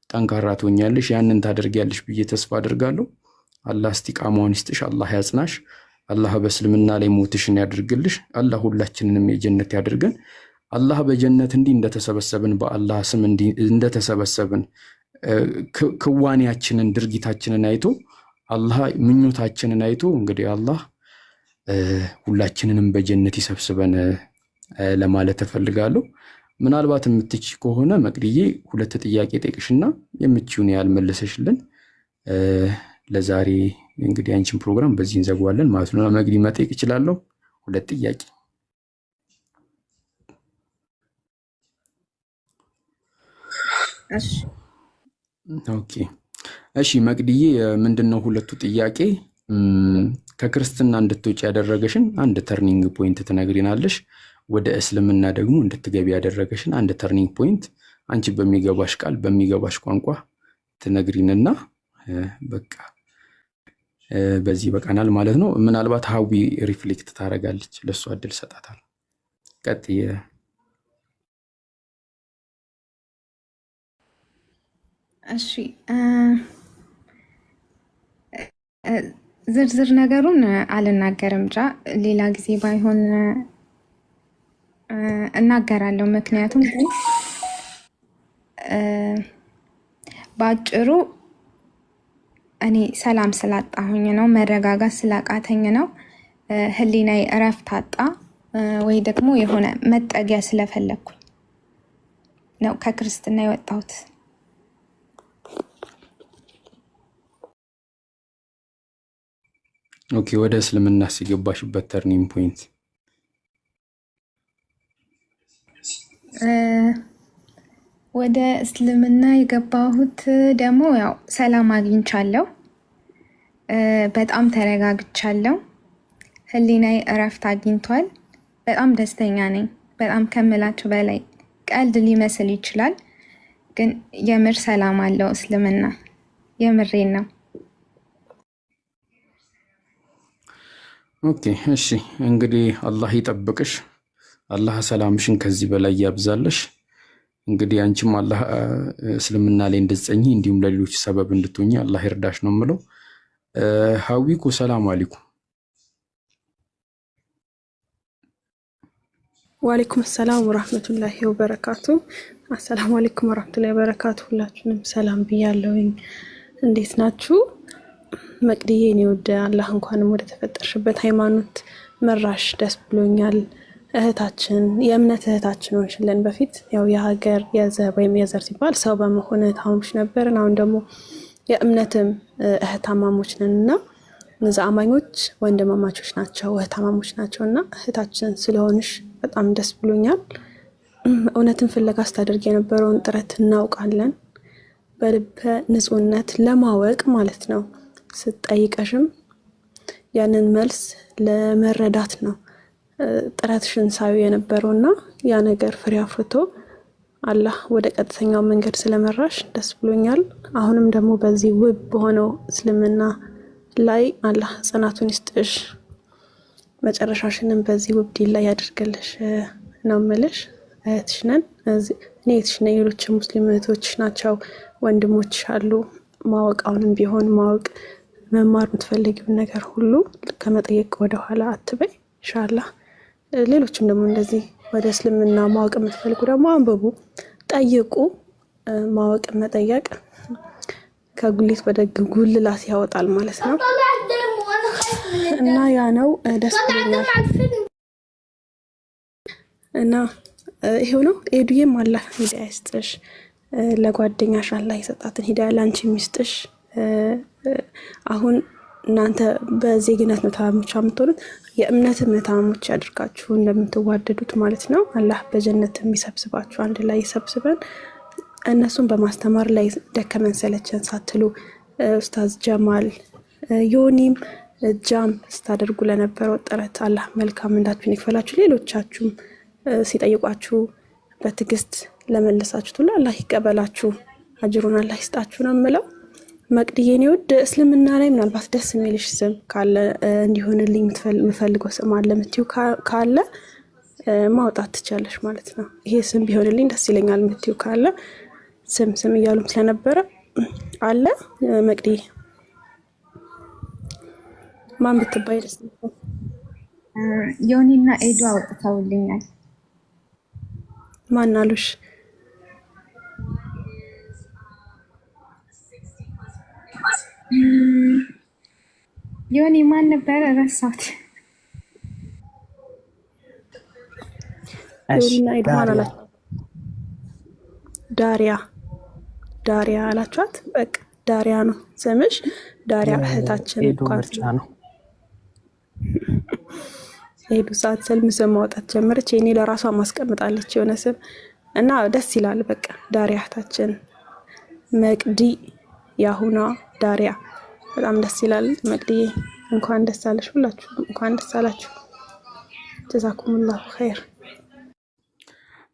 S2: ጠንካራ ትሆኛለሽ፣ ያንን ታደርጊያለሽ ብዬ ተስፋ አደርጋለሁ። አላህ እስቲቃማውን ይስጥሽ፣ አላህ ያጽናሽ፣ አላህ በእስልምና ላይ ሞትሽን ያድርግልሽ፣ አላህ ሁላችንንም የጀነት ያድርገን። አላህ በጀነት እንዲህ እንደተሰበሰብን በአላህ ስም እንዲህ እንደተሰበሰብን ክዋኔያችንን ድርጊታችንን አይቶ አላህ ምኞታችንን አይቶ እንግዲህ አላህ ሁላችንንም በጀነት ይሰብስበን ለማለት እፈልጋለሁ። ምናልባት የምትች ከሆነ መቅድዬ 2 ጥያቄ ጠይቅሽና የምትችውን ያህል መልሰሽልን ለዛሬ እንግዲህ አንቺን ፕሮግራም በዚህ እንዘጋዋለን ማለት ነው። መቅዲ መጠየቅ እችላለሁ? 2 ጥያቄ። ኦኬ እሺ መቅድዬ ምንድነው 2ቱ ጥያቄ? ከክርስትና እንድትወጪ ያደረገሽን አንድ ተርኒንግ ፖይንት ትነግሪናለሽ። ወደ እስልምና ደግሞ እንድትገቢ ያደረገሽን አንድ ተርኒንግ ፖይንት አንቺ በሚገባሽ ቃል በሚገባሽ ቋንቋ ትነግሪንና በቃ በዚህ በቃናል ማለት ነው። ምናልባት ሀዊ ሪፍሌክት ታደርጋለች፣ ለሷ እድል ሰጣታል። ቀጥይ።
S5: እሺ ዝርዝር ነገሩን አልናገርም። ሌላ ጊዜ ባይሆን እናገራለሁ። ምክንያቱም በአጭሩ እኔ ሰላም ስላጣሁኝ ነው፣ መረጋጋት ስላቃተኝ ነው፣ ህሊናዬ እረፍት አጣ ወይ ደግሞ የሆነ መጠጊያ ስለፈለግኩኝ ነው ከክርስትና የወጣሁት።
S2: ኦኬ ወደ እስልምና ሲገባሽበት ተርኒንግ ፖይንት?
S5: ወደ እስልምና የገባሁት ደግሞ ያው ሰላም አግኝቻለሁ፣ በጣም ተረጋግቻለሁ፣ ህሊናዬ እረፍት አግኝቷል። በጣም ደስተኛ ነኝ፣ በጣም ከምላችሁ በላይ። ቀልድ ሊመስል ይችላል፣ ግን የምር ሰላም አለው እስልምና። የምሬን ነው።
S2: ኦኬ እሺ እንግዲህ አላህ ይጠብቅሽ፣ አላህ ሰላምሽን ከዚህ በላይ ያብዛለሽ። እንግዲህ አንቺም አላህ እስልምና ላይ እንድትጸኚ እንዲሁም ለሌሎች ሰበብ እንድትሆኚ አላህ ይርዳሽ ነው የምለው። ሀዊኩ ሰላም አለይኩም።
S11: ወአለይኩም ሰላም ወራህመቱላሂ ወበረካቱ። አሰላሙ አለይኩም ወራህመቱላሂ ወበረካቱ። ሁላችሁንም ሰላም ብያለሁኝ። እንዴት ናችሁ? መቅድዬ እኔ ወደ አላህ እንኳንም ወደ ተፈጠርሽበት ሃይማኖት መራሽ፣ ደስ ብሎኛል። እህታችን የእምነት እህታችን ሆንሽልን። በፊት ያው የሀገር የዘር ወይም የዘር ሲባል ሰው በመሆን እህታሞች ነበርን። አሁን ደግሞ የእምነትም እህታማሞች ነን እና እነዛ አማኞች ወንድማማቾች ናቸው፣ እህታማሞች ናቸው እና እህታችን ስለሆንሽ በጣም ደስ ብሎኛል። እውነትን ፍለጋ ስታደርግ የነበረውን ጥረት እናውቃለን። በልበ ንጹህነት ለማወቅ ማለት ነው። ስትጠይቀሽም ያንን መልስ ለመረዳት ነው ጥረትሽን ሳዩ የነበረውና ያ ነገር ፍሬ አፍርቶ አላህ ወደ ቀጥተኛው መንገድ ስለመራሽ ደስ ብሎኛል። አሁንም ደግሞ በዚህ ውብ በሆነው እስልምና ላይ አላህ ጽናቱን ይስጥሽ፣ መጨረሻሽንም በዚህ ውብ ዲን ላይ ያድርግልሽ ነው የምልሽ። እህትሽ ነን፣ እኔ እህትሽ ነኝ፣ ሌሎች ሙስሊም እህቶችሽ ናቸው፣ ወንድሞች አሉ። ማወቅ አሁንም ቢሆን ማወቅ መማር የምትፈልጊውን ነገር ሁሉ ከመጠየቅ ወደኋላ አትበይ ኢንሻአላህ። ሌሎችም ደግሞ እንደዚህ ወደ እስልምና ማወቅ የምትፈልጉ ደግሞ አንብቡ፣ ጠይቁ። ማወቅ መጠየቅ ከጉሊት ወደ ጉልላት ያወጣል ማለት ነው እና ያ ነው። ደስ ብሎኛል እና ይሄው ነው። ኤዱዬም አላህ ሂዳያ ይስጥሽ፣ ለጓደኛሽ አላህ የሰጣትን ሂዳያ ላንቺ ይስጥሽ። አሁን እናንተ በዜግነት ነው ታማሞች የምትሆኑት፣ የእምነት ታማሞች ያድርጋችሁ እንደምትዋደዱት ማለት ነው። አላህ በጀነት የሚሰብስባችሁ አንድ ላይ ይሰብስበን። እነሱን በማስተማር ላይ ደከመን ሰለቸን ሳትሉ ኡስታዝ ጀማል ዮኒም ጃም ስታደርጉ ለነበረው ጥረት አላህ መልካም እንዳችሁን ይክፈላችሁ። ሌሎቻችሁም ሲጠይቋችሁ በትዕግስት ለመለሳችሁት ሁሉ አላህ ይቀበላችሁ፣ አጅሩን አላህ ይስጣችሁ ነው የምለው። መቅድዬ እኔ ውድ እስልምና ላይ ምናልባት ደስ የሚልሽ ስም ካለ እንዲሆንልኝ የምፈልገው ስም አለ የምትይው ካለ ማውጣት ትችላለሽ ማለት ነው። ይሄ ስም ቢሆንልኝ ደስ ይለኛል የምትይው ካለ ስም እያሉም ስለነበረ አለ። መቅድዬ ማን ብትባይ ደስ ይላል?
S5: ዮኒና ኤዱ አውጥተውልኛል።
S11: ማን አሉሽ?
S5: ዮኒ ማን ነበረ? ረሳት።
S11: ዮኒና ኤዱ ማን አላችሁ? ዳሪያ አላችኋት? በቃ ዳሪያ ነው ስምሽ። ዳሪያ እህታችን እንኳን
S6: ነው።
S11: ኤዱ ሰዓት ስልም ስም ማውጣት ጀመረች። እኔ ለራሷ ማስቀምጣለች የሆነ ስም እና ደስ ይላል። በቃ ዳሪያ እህታችን መቅዲ ያሁኗ ዳሪያ በጣም ደስ ይላል። መቅዲ እንኳን ደስ አለሽ፣ ሁላችሁም እንኳን ደስ አላችሁ። ጀዛኩሙላሁ ኸይር።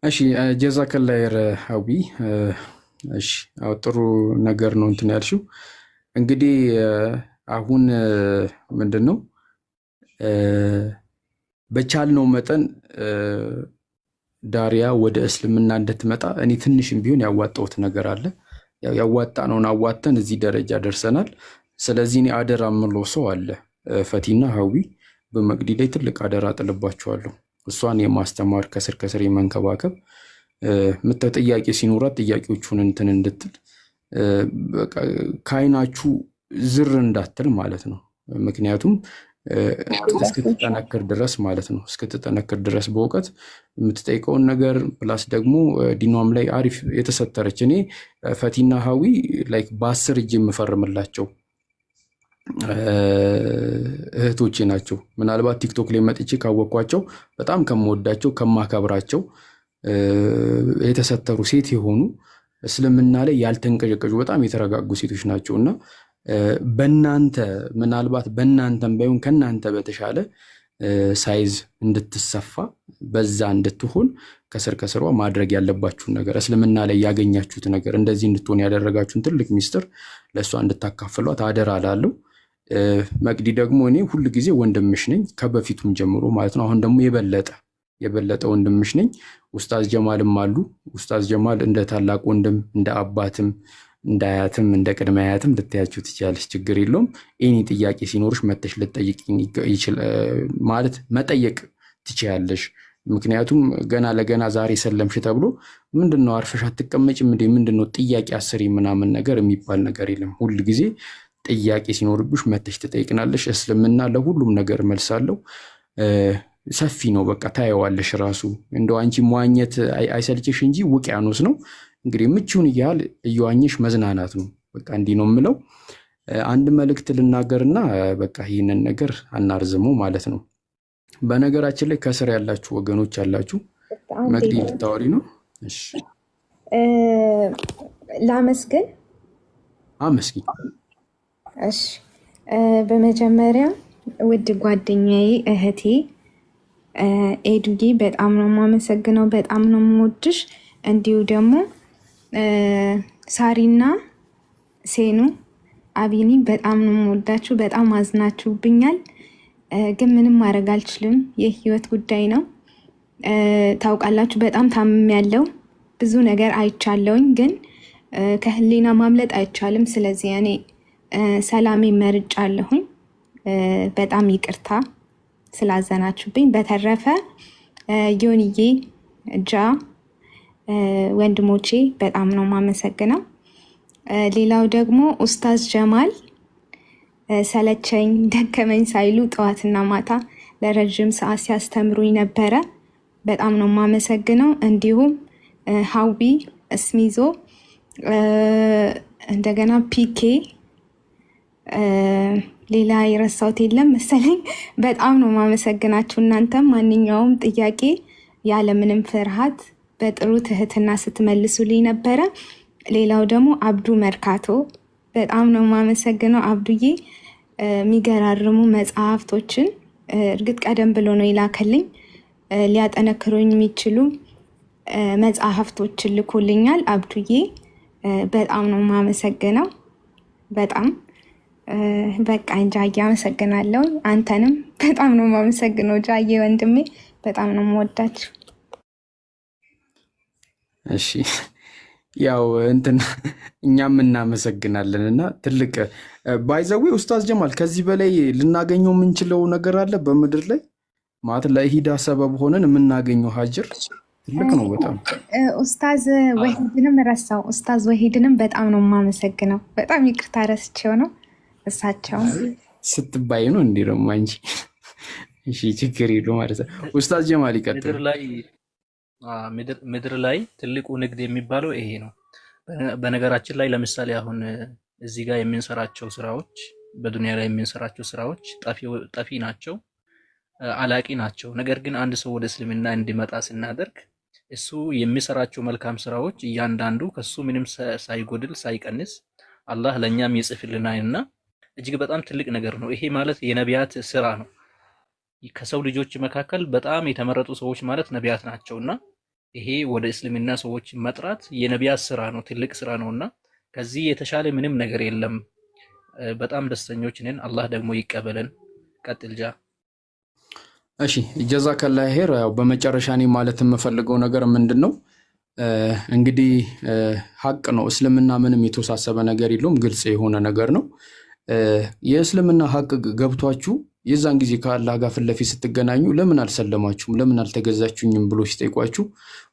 S2: እሺ ጀዛከላህ ሀዊ። እሺ ጥሩ ነገር ነው እንትን ያልሽው። እንግዲህ አሁን ምንድነው በቻልነው መጠን ዳሪያ ወደ እስልምና እንድትመጣ እኔ ትንሽም ቢሆን ያዋጣሁት ነገር አለ። ያዋጣነውን አዋተን እዚህ ደረጃ ደርሰናል። ስለዚህ እኔ አደራ የምለው ሰው አለ። ፈቲና ሀዊ በመቅዲ ላይ ትልቅ አደራ ጥልባቸዋለሁ። እሷን የማስተማር ከስር የመንከባከብ ጥያቄ ሲኖራት ጥያቄዎቹን እንትን እንድትል ከአይናችሁ ዝር እንዳትል ማለት ነው። ምክንያቱም እስክትጠነክር ድረስ ማለት ነው። እስክትጠነክር ድረስ በእውቀት የምትጠይቀውን ነገር ፕላስ ደግሞ ዲኗም ላይ አሪፍ የተሰተረች እኔ ፈቲና ሀዊ ላይክ በ10 እጅ የምፈርምላቸው እህቶቼ ናቸው። ምናልባት ቲክቶክ ላይ መጥቼ ካወቅኳቸው በጣም ከምወዳቸው ከማከብራቸው የተሰተሩ ሴት የሆኑ እስልምና ላይ ያልተንቀዠቀዡ በጣም የተረጋጉ ሴቶች ናቸው እና በእናንተ ምናልባት በእናንተም ባይሆን ከእናንተ በተሻለ ሳይዝ እንድትሰፋ በዛ እንድትሆን ከስሯ ማድረግ ያለባችሁን ነገር እስልምና ላይ ያገኛችሁት ነገር እንደዚህ እንድትሆን ያደረጋችሁን ትልቅ ሚስጥር ለእሷ እንድታካፍሏት አደራ እላለሁ። መቅዲ ደግሞ እኔ ሁል ጊዜ ወንድምሽ ነኝ ከበፊቱም ጀምሮ ማለት ነው። አሁን ደግሞ የበለጠ ወንድምሽ ነኝ። ኡስታዝ ጀማልም አሉ። ኡስታዝ ጀማል እንደ ታላቅ ወንድም እንደ አባትም እንደ አያትም እንደ ቅድመ አያትም ልታያችሁ ትችላለች፣ ችግር የለውም። ኤኒ ጥያቄ ሲኖርሽ መተሽ ልጠይቂኝ ማለት መጠየቅ ትችያለሽ። ምክንያቱም ገና ለገና ዛሬ ሰለምሽ ተብሎ ምንድነው አርፈሽ አትቀመጭም እንዴ ምንድነው ጥያቄ አስሪ ምናምን ነገር የሚባል ነገር የለም። ሁል ጊዜ ጥያቄ ሲኖርብሽ መተሽ ትጠይቅናለሽ። እስልምና ለሁሉም ነገር መልሳለሁ። ሰፊ ነው፣ በቃ ታየዋለሽ። ራሱ እንደው አንቺ መዋኘት አይሰልችሽ እንጂ ውቅያኖስ ነው። እንግዲህ ምቹን እያል እየዋኘሽ መዝናናት ነው። በቃ እንዲህ ነው የምለው። አንድ መልእክት ልናገርና በቃ ይህንን ነገር አናርዝመው ማለት ነው። በነገራችን ላይ ከስር ያላችሁ ወገኖች ያላችሁ መቅዲ ልታወሪ ነው? እሺ
S5: ላመስግን።
S2: አመስግኝ።
S5: እሺ በመጀመሪያ ውድ ጓደኛዬ እህቴ ኤዱዬ በጣም ነው የማመሰግነው፣ በጣም ነው የምወድሽ። እንዲሁ ደግሞ ሳሪና ሴኑ አቢኒ በጣም ነው የምወዳችሁ። በጣም አዝናችሁብኛል፣ ግን ምንም ማድረግ አልችልም። የህይወት ጉዳይ ነው። ታውቃላችሁ፣ በጣም ታምሜያለሁ። ብዙ ነገር አይቻለውኝ፣ ግን ከህሊና ማምለጥ አይቻልም። ስለዚህ እኔ ሰላሜ መርጫለሁኝ። በጣም ይቅርታ ስላዘናችሁብኝ። በተረፈ ዮኒዬ ወንድሞቼ በጣም ነው የማመሰግነው። ሌላው ደግሞ ኡስታዝ ጀማል ሰለቸኝ ደከመኝ ሳይሉ ጠዋትና ማታ ለረጅም ሰዓት ሲያስተምሩኝ ነበረ። በጣም ነው የማመሰግነው። እንዲሁም ሀዊ እስሚዞ፣ እንደገና ፒኬ፣ ሌላ የረሳሁት የለም መሰለኝ። በጣም ነው የማመሰግናችሁ። እናንተም ማንኛውም ጥያቄ ያለምንም ፍርሃት በጥሩ ትህትና ስትመልሱልኝ ነበረ። ሌላው ደግሞ አብዱ መርካቶ በጣም ነው የማመሰግነው። አብዱዬ የሚገራርሙ መጽሐፍቶችን እርግጥ ቀደም ብሎ ነው ይላከልኝ ሊያጠነክሩኝ የሚችሉ መጽሐፍቶችን ልኮልኛል። አብዱዬ በጣም ነው የማመሰግነው። በጣም በቃ ጃዬ አመሰግናለሁ። አንተንም በጣም ነው የማመሰግነው ጃዬ ወንድሜ፣ በጣም ነው የምወዳችሁ።
S2: እሺ ያው እንትን እኛም እናመሰግናለን እና ትልቅ ባይዘዌ ኡስታዝ ጀማል ከዚህ በላይ ልናገኘው የምንችለው ነገር አለ በምድር ላይ ማለት ለሂዳ ሰበብ ሆነን የምናገኘው ሀጅር ትልቅ ነው በጣም።
S5: ኡስታዝ ወሂድንም ረሳው። ኡስታዝ ወሂድንም በጣም ነው የማመሰግነው። በጣም ይቅርታ ረስቼው ነው። እሳቸው
S2: ስትባይ ነው እንዲህ ደግሞ አንቺ። እሺ ችግር የለውም ማለት ነው። ኡስታዝ ጀማል ይቀጥል።
S7: ምድር ላይ ትልቁ ንግድ የሚባለው ይሄ ነው። በነገራችን ላይ ለምሳሌ አሁን እዚህ ጋር የምንሰራቸው ስራዎች፣ በዱንያ ላይ የምንሰራቸው ስራዎች ጠፊ ናቸው፣ አላቂ ናቸው። ነገር ግን አንድ ሰው ወደ እስልምና እንዲመጣ ስናደርግ እሱ የሚሰራቸው መልካም ስራዎች እያንዳንዱ ከሱ ምንም ሳይጎድል ሳይቀንስ አላህ ለኛም ይጽፍልናልና እጅግ በጣም ትልቅ ነገር ነው። ይሄ ማለት የነቢያት ስራ ነው። ከሰው ልጆች መካከል በጣም የተመረጡ ሰዎች ማለት ነቢያት ናቸውና ይሄ ወደ እስልምና ሰዎች መጥራት የነቢያት ስራ ነው፣ ትልቅ ስራ ነውና ከዚህ የተሻለ ምንም ነገር የለም። በጣም ደስተኞች ነን። አላህ ደግሞ ይቀበለን። ቀጥል ጃ።
S2: እሺ ጀዛከላህ ኸይር። ያው በመጨረሻ እኔ ማለት የምፈልገው ነገር ምንድነው እንግዲህ ሀቅ ነው። እስልምና ምንም የተወሳሰበ ነገር የለውም፣ ግልጽ የሆነ ነገር ነው። የእስልምና ሀቅ ገብቷችሁ የዛን ጊዜ ከአላህ ጋር ፊት ለፊት ስትገናኙ ለምን አልሰለማችሁም ለምን አልተገዛችሁኝም ብሎ ሲጠይቋችሁ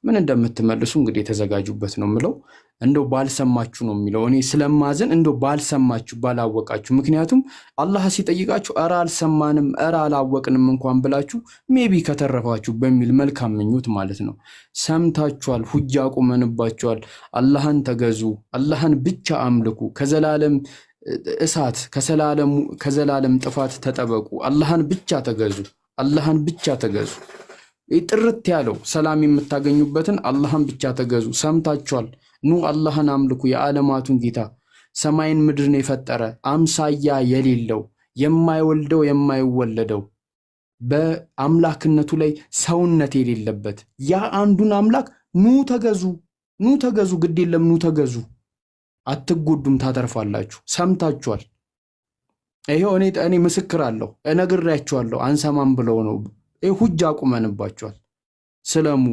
S2: ምን እንደምትመልሱ እንግዲህ የተዘጋጁበት ነው የምለው። እንደው ባልሰማችሁ ነው የሚለው። እኔ ስለማዘን እንደው ባልሰማችሁ ባላወቃችሁ። ምክንያቱም አላህ ሲጠይቃችሁ እረ አልሰማንም እረ አላወቅንም እንኳን ብላችሁ ሜቢ ከተረፋችሁ በሚል መልካም ምኞት ማለት ነው። ሰምታችኋል፣ ሁጃ ቁመንባችኋል። አላህን ተገዙ፣ አላህን ብቻ አምልኩ፣ ከዘላለም እሳት ከዘላለም ጥፋት ተጠበቁ፣ አላህን ብቻ ተገዙ፣ አላህን ብቻ ተገዙ። ጥርት ያለው ሰላም የምታገኙበትን አላህን ብቻ ተገዙ። ሰምታችኋል። ኑ አላህን አምልኩ፣ የዓለማቱን ጌታ ሰማይን ምድርን የፈጠረ አምሳያ የሌለው የማይወልደው የማይወለደው በአምላክነቱ ላይ ሰውነት የሌለበት ያ አንዱን አምላክ ኑ ተገዙ፣ ኑ ተገዙ፣ ግድ የለም ኑ ተገዙ፣ አትጎዱም፣ ታተርፋላችሁ። ሰምታችኋል። ይሄው እኔ ምስክር አለሁ፣ እነግራችኋለሁ። አንሰማም ብለው ነው ሁጃ ቁመንባችኋል። ስለሙ፣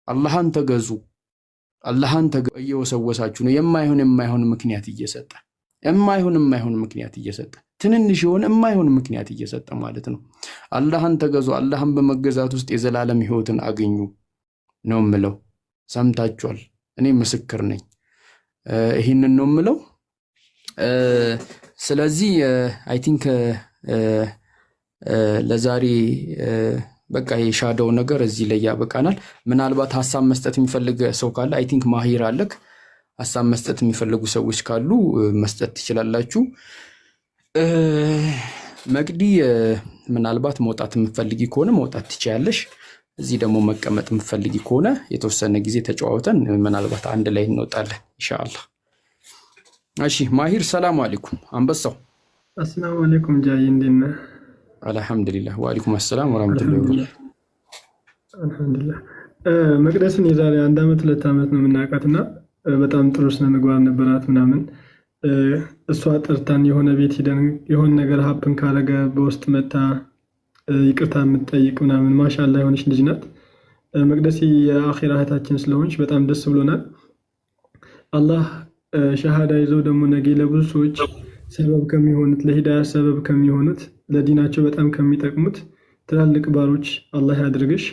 S2: አላህን ተገዙ፣ አላህን እየወሰወሳችሁ ነው። የማይሆን ምክንያት እየሰጠ ትንንሽ የሆነ የማይሆን ምክንያት እየሰጠ ማለት ነው። አላህን ተገዙ፣ አላህን በመገዛት ውስጥ የዘላለም ህይወትን አገኙ ነው የምለው። ሰምታችኋል። እኔ ምስክር ነኝ። ይህንን ነው የምለው። ስለዚህ አይ ቲንክ ለዛሬ በቃ የሻደው ነገር እዚህ ላይ ያበቃናል። ምናልባት ሀሳብ መስጠት የሚፈልግ ሰው ካለ አይ ቲንክ ማሂር አለክ፣ ሀሳብ መስጠት የሚፈልጉ ሰዎች ካሉ መስጠት ትችላላችሁ። መቅዲ ምናልባት መውጣት የምትፈልጊ ከሆነ መውጣት ትችያለሽ። እዚህ ደግሞ መቀመጥ የምትፈልጊ ከሆነ የተወሰነ ጊዜ ተጨዋውተን ምናልባት አንድ ላይ እንወጣለን ኢንሻአላህ። እሺ ማሂር ሰላም አለይኩም። አንበሳው
S12: አሰላሙ አለይኩም። ጃይ እንዴት ነህ?
S2: አልሐምዱሊላህ። ወአለይኩም ሰላም ወራህመቱላሂ ወበረካቱህ።
S12: አልሐምዱሊላህ። መቅደስን የዛሬ 1 ዓመት 2 ዓመት ነው የምናውቃትና በጣም ጥሩ ስነ ምግባር ነበራት ምናምን። እሷ ጠርታን የሆነ ቤት ሄደን የሆነ ነገር ሀፕን ካረገ በውስጥ መታ ይቅርታ የምትጠይቅ ምናምን ማሻአላህ የሆነች ልጅ ናት። መቅደስ የአኺራ እህታችን ስለሆነች በጣም ደስ ብሎናል። አላህ ሸሃዳ ይዘው ደግሞ ነገ ለብዙ ሰዎች ሰበብ ከሚሆኑት ለሂዳያ ሰበብ ከሚሆኑት ለዲናቸው በጣም ከሚጠቅሙት ትላልቅ ባሮች አላህ ያድርግሽ፣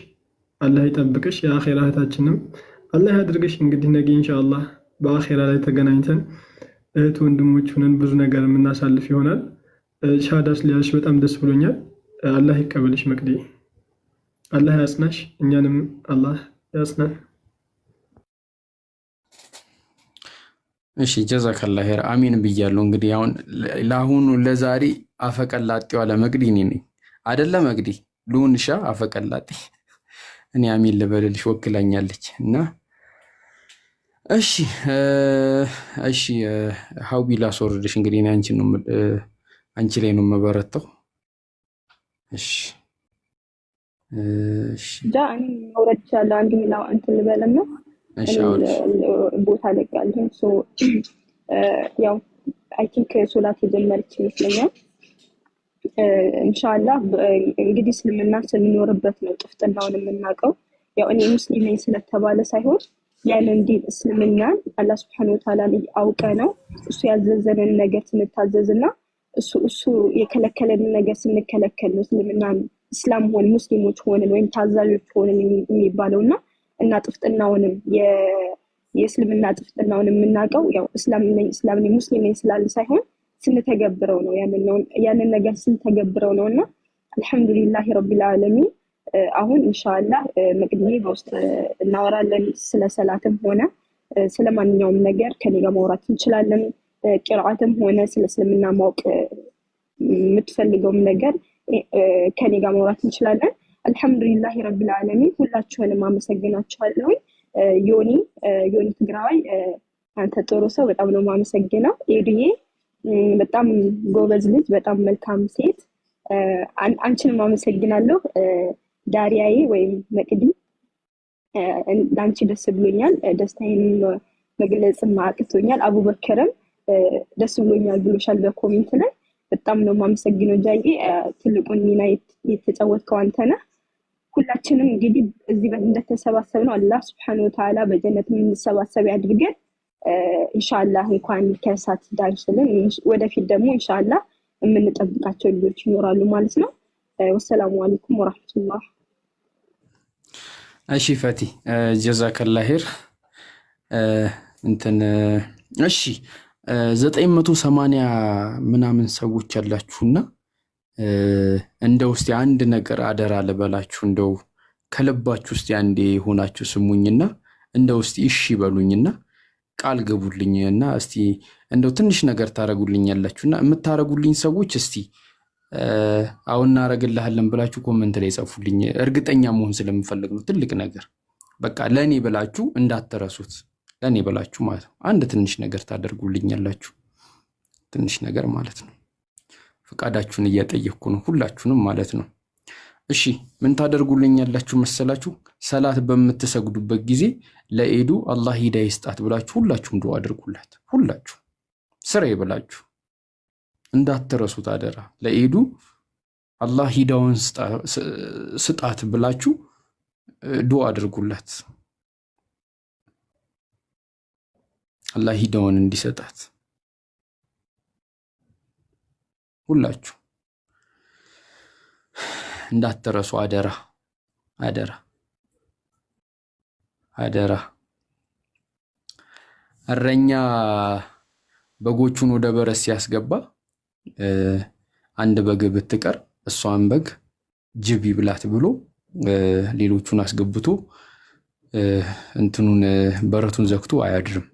S12: አላህ ይጠብቅሽ። የአኺራ እህታችንም አላህ ያድርግሽ። እንግዲህ ነገ ኢንሻአላህ በአኺራ ላይ ተገናኝተን እህት ወንድሞች ሆነን ብዙ ነገር የምናሳልፍ ይሆናል። ሸሃዳ ስለያዝሽ በጣም ደስ ብሎኛል። አላህ ይቀበልሽ መቅዲ፣ አላህ ያጽናሽ፣ እኛንም አላህ ያጽናን።
S2: እሺ ጀዛከላህ ኸይር አሚን ብያለሁ። እንግዲህ አሁን ለአሁኑ ለዛሬ አፈቀላጤዋ ለመቅዲ እኔ ነኝ አይደለ? መቅዲ ልሁንሻ አፈቀላጤ እኔ አሚን ልበልልሽ ወክላኛለች እና እሺ ሀዊ ላስወርድሽ። እንግዲህ እኔ አንቺን ነው አንቺ ላይ ነው የምበረታው። እሺ እሺ
S8: ጃ እኔ መውረድ ይችላል። አንድ ሚላው እንትን ልበልና
S2: እሺ አውልሽ
S8: ቦታ ለቃለሁ። ያው አይ ቲንክ ሶላት የጀመረች ይመስለኛል። ኢንሻአላህ እንግዲህ እስልምና ስንኖርበት ነው ጥፍጥናውን የምናውቀው። ያው እኔ ሙስሊም ነኝ ስለተባለ ሳይሆን ያንን ዲን እስልምናን አላህ Subhanahu Wa Ta'ala አውቀ ነው እሱ ያዘዘንን ነገር ስንታዘዝና እሱ የከለከለንን ነገር ስንከለከል ነው እስላም ሆነ ሙስሊሞች ሆነን ወይም ታዛዦች ሆነን የሚባለውና እና ጥፍጥናውንም የእስልምና ጥፍጥናውንም የምናውቀው ያው እስላም ነኝ ሙስሊም ነኝ ስላለ ሳይሆን ስንተገብረው ነው ያንን ነገር ስንተገብረው ነውና አልহামዱሊላህ ረቢል ዓለሚን። አሁን ኢንሻአላህ መቅድሜ በውስጥ እናወራለን ስለ ሰላትም ሆነ ስለማንኛውም ነገር ከኔ ጋር ማውራት እንችላለን። ቂራአትም ሆነ ስለ እስልምና ማወቅ የምትፈልገውም ነገር ከኔ ጋር ማውራት እንችላለን። አልহামዱሊላህ ረቢል ዓለሚን። ሁላችሁንም አመሰግናችኋለሁ። ዮኒ ትግራዋይ አንተ ጥሩ ሰው በጣም ነው የማመሰግነው። ኤዱዬ በጣም ጎበዝ ልጅ፣ በጣም መልካም ሴት፣ አንቺንም አመሰግናለሁ። ዳሪያዬ ወይም መቅዲ ላንቺ ደስ ብሎኛል። ደስታዬን መግለጽ ማቅቶኛል። አቡበከርም ደስ ብሎኛል ብሎሻል በኮሜንት ላይ። በጣም ነው የማመሰግነው ጃዬ፣ ትልቁን ሚና የተጫወትከው አንተ ነህ። ሁላችንም እንግዲህ እዚህ እንደተሰባሰብነው አላህ Subhanahu Wa Ta'ala በጀነት የምንሰባሰብ ያድርገን። ኢንሻአላህ እንኳን ከእሳት ዳንሽልን ወደፊት ደግሞ ኢንሻአላህ የምንጠብቃቸው ልጆች ይኖራሉ ማለት ነው። ወሰላሙ አለይኩም ወራህመቱላህ።
S2: እሺ ፈቲ ጀዛከላህ ኸይር። እንትን እሺ 980 ምናምን ሰዎች ያላችሁና እንደው እስቲ አንድ ነገር አደራ ልበላችሁ። እንደው ከልባችሁ እስቲ አንዴ ሆናችሁ ስሙኝና እንደው እስቲ እሺ በሉኝና ቃል ገቡልኝና እስቲ እንደው ትንሽ ነገር ታረጉልኛላችሁና የምታረጉልኝ ሰዎች እስቲ አሁን እናረግልሃለን ብላችሁ ኮሜንት ላይ ጻፉልኝ። እርግጠኛ መሆን ስለምፈልግ ነው። ትልቅ ነገር በቃ ለኔ ብላችሁ እንዳትረሱት። ለኔ ብላችሁ ማለት ነው። አንድ ትንሽ ነገር ታደርጉልኛላችሁ። ትንሽ ነገር ማለት ነው። ፍቃዳችሁን እየጠየቅኩ ነው፣ ሁላችሁንም ማለት ነው። እሺ ምን ታደርጉልኛላችሁ መሰላችሁ? ሰላት በምትሰግዱበት ጊዜ ለኤዱ አላህ ሂዳያ ይስጣት ብላችሁ ሁላችሁም ዱዓ አድርጉላት። ሁላችሁ ስራዬ ብላችሁ እንዳትረሱት አደራ። ለኤዱ አላህ ሂዳውን ስጣት ብላችሁ ዱዓ አድርጉላት። አላህ ሂዳውን እንዲሰጣት ሁላችሁ እንዳትረሱ አደራ አደራ አደራ። እረኛ በጎቹን ወደ በረት ሲያስገባ አንድ በግ ብትቀር እሷን በግ ጅብ ይብላት ብሎ ሌሎቹን አስገብቶ እንትኑን በረቱን ዘግቶ አያድርም።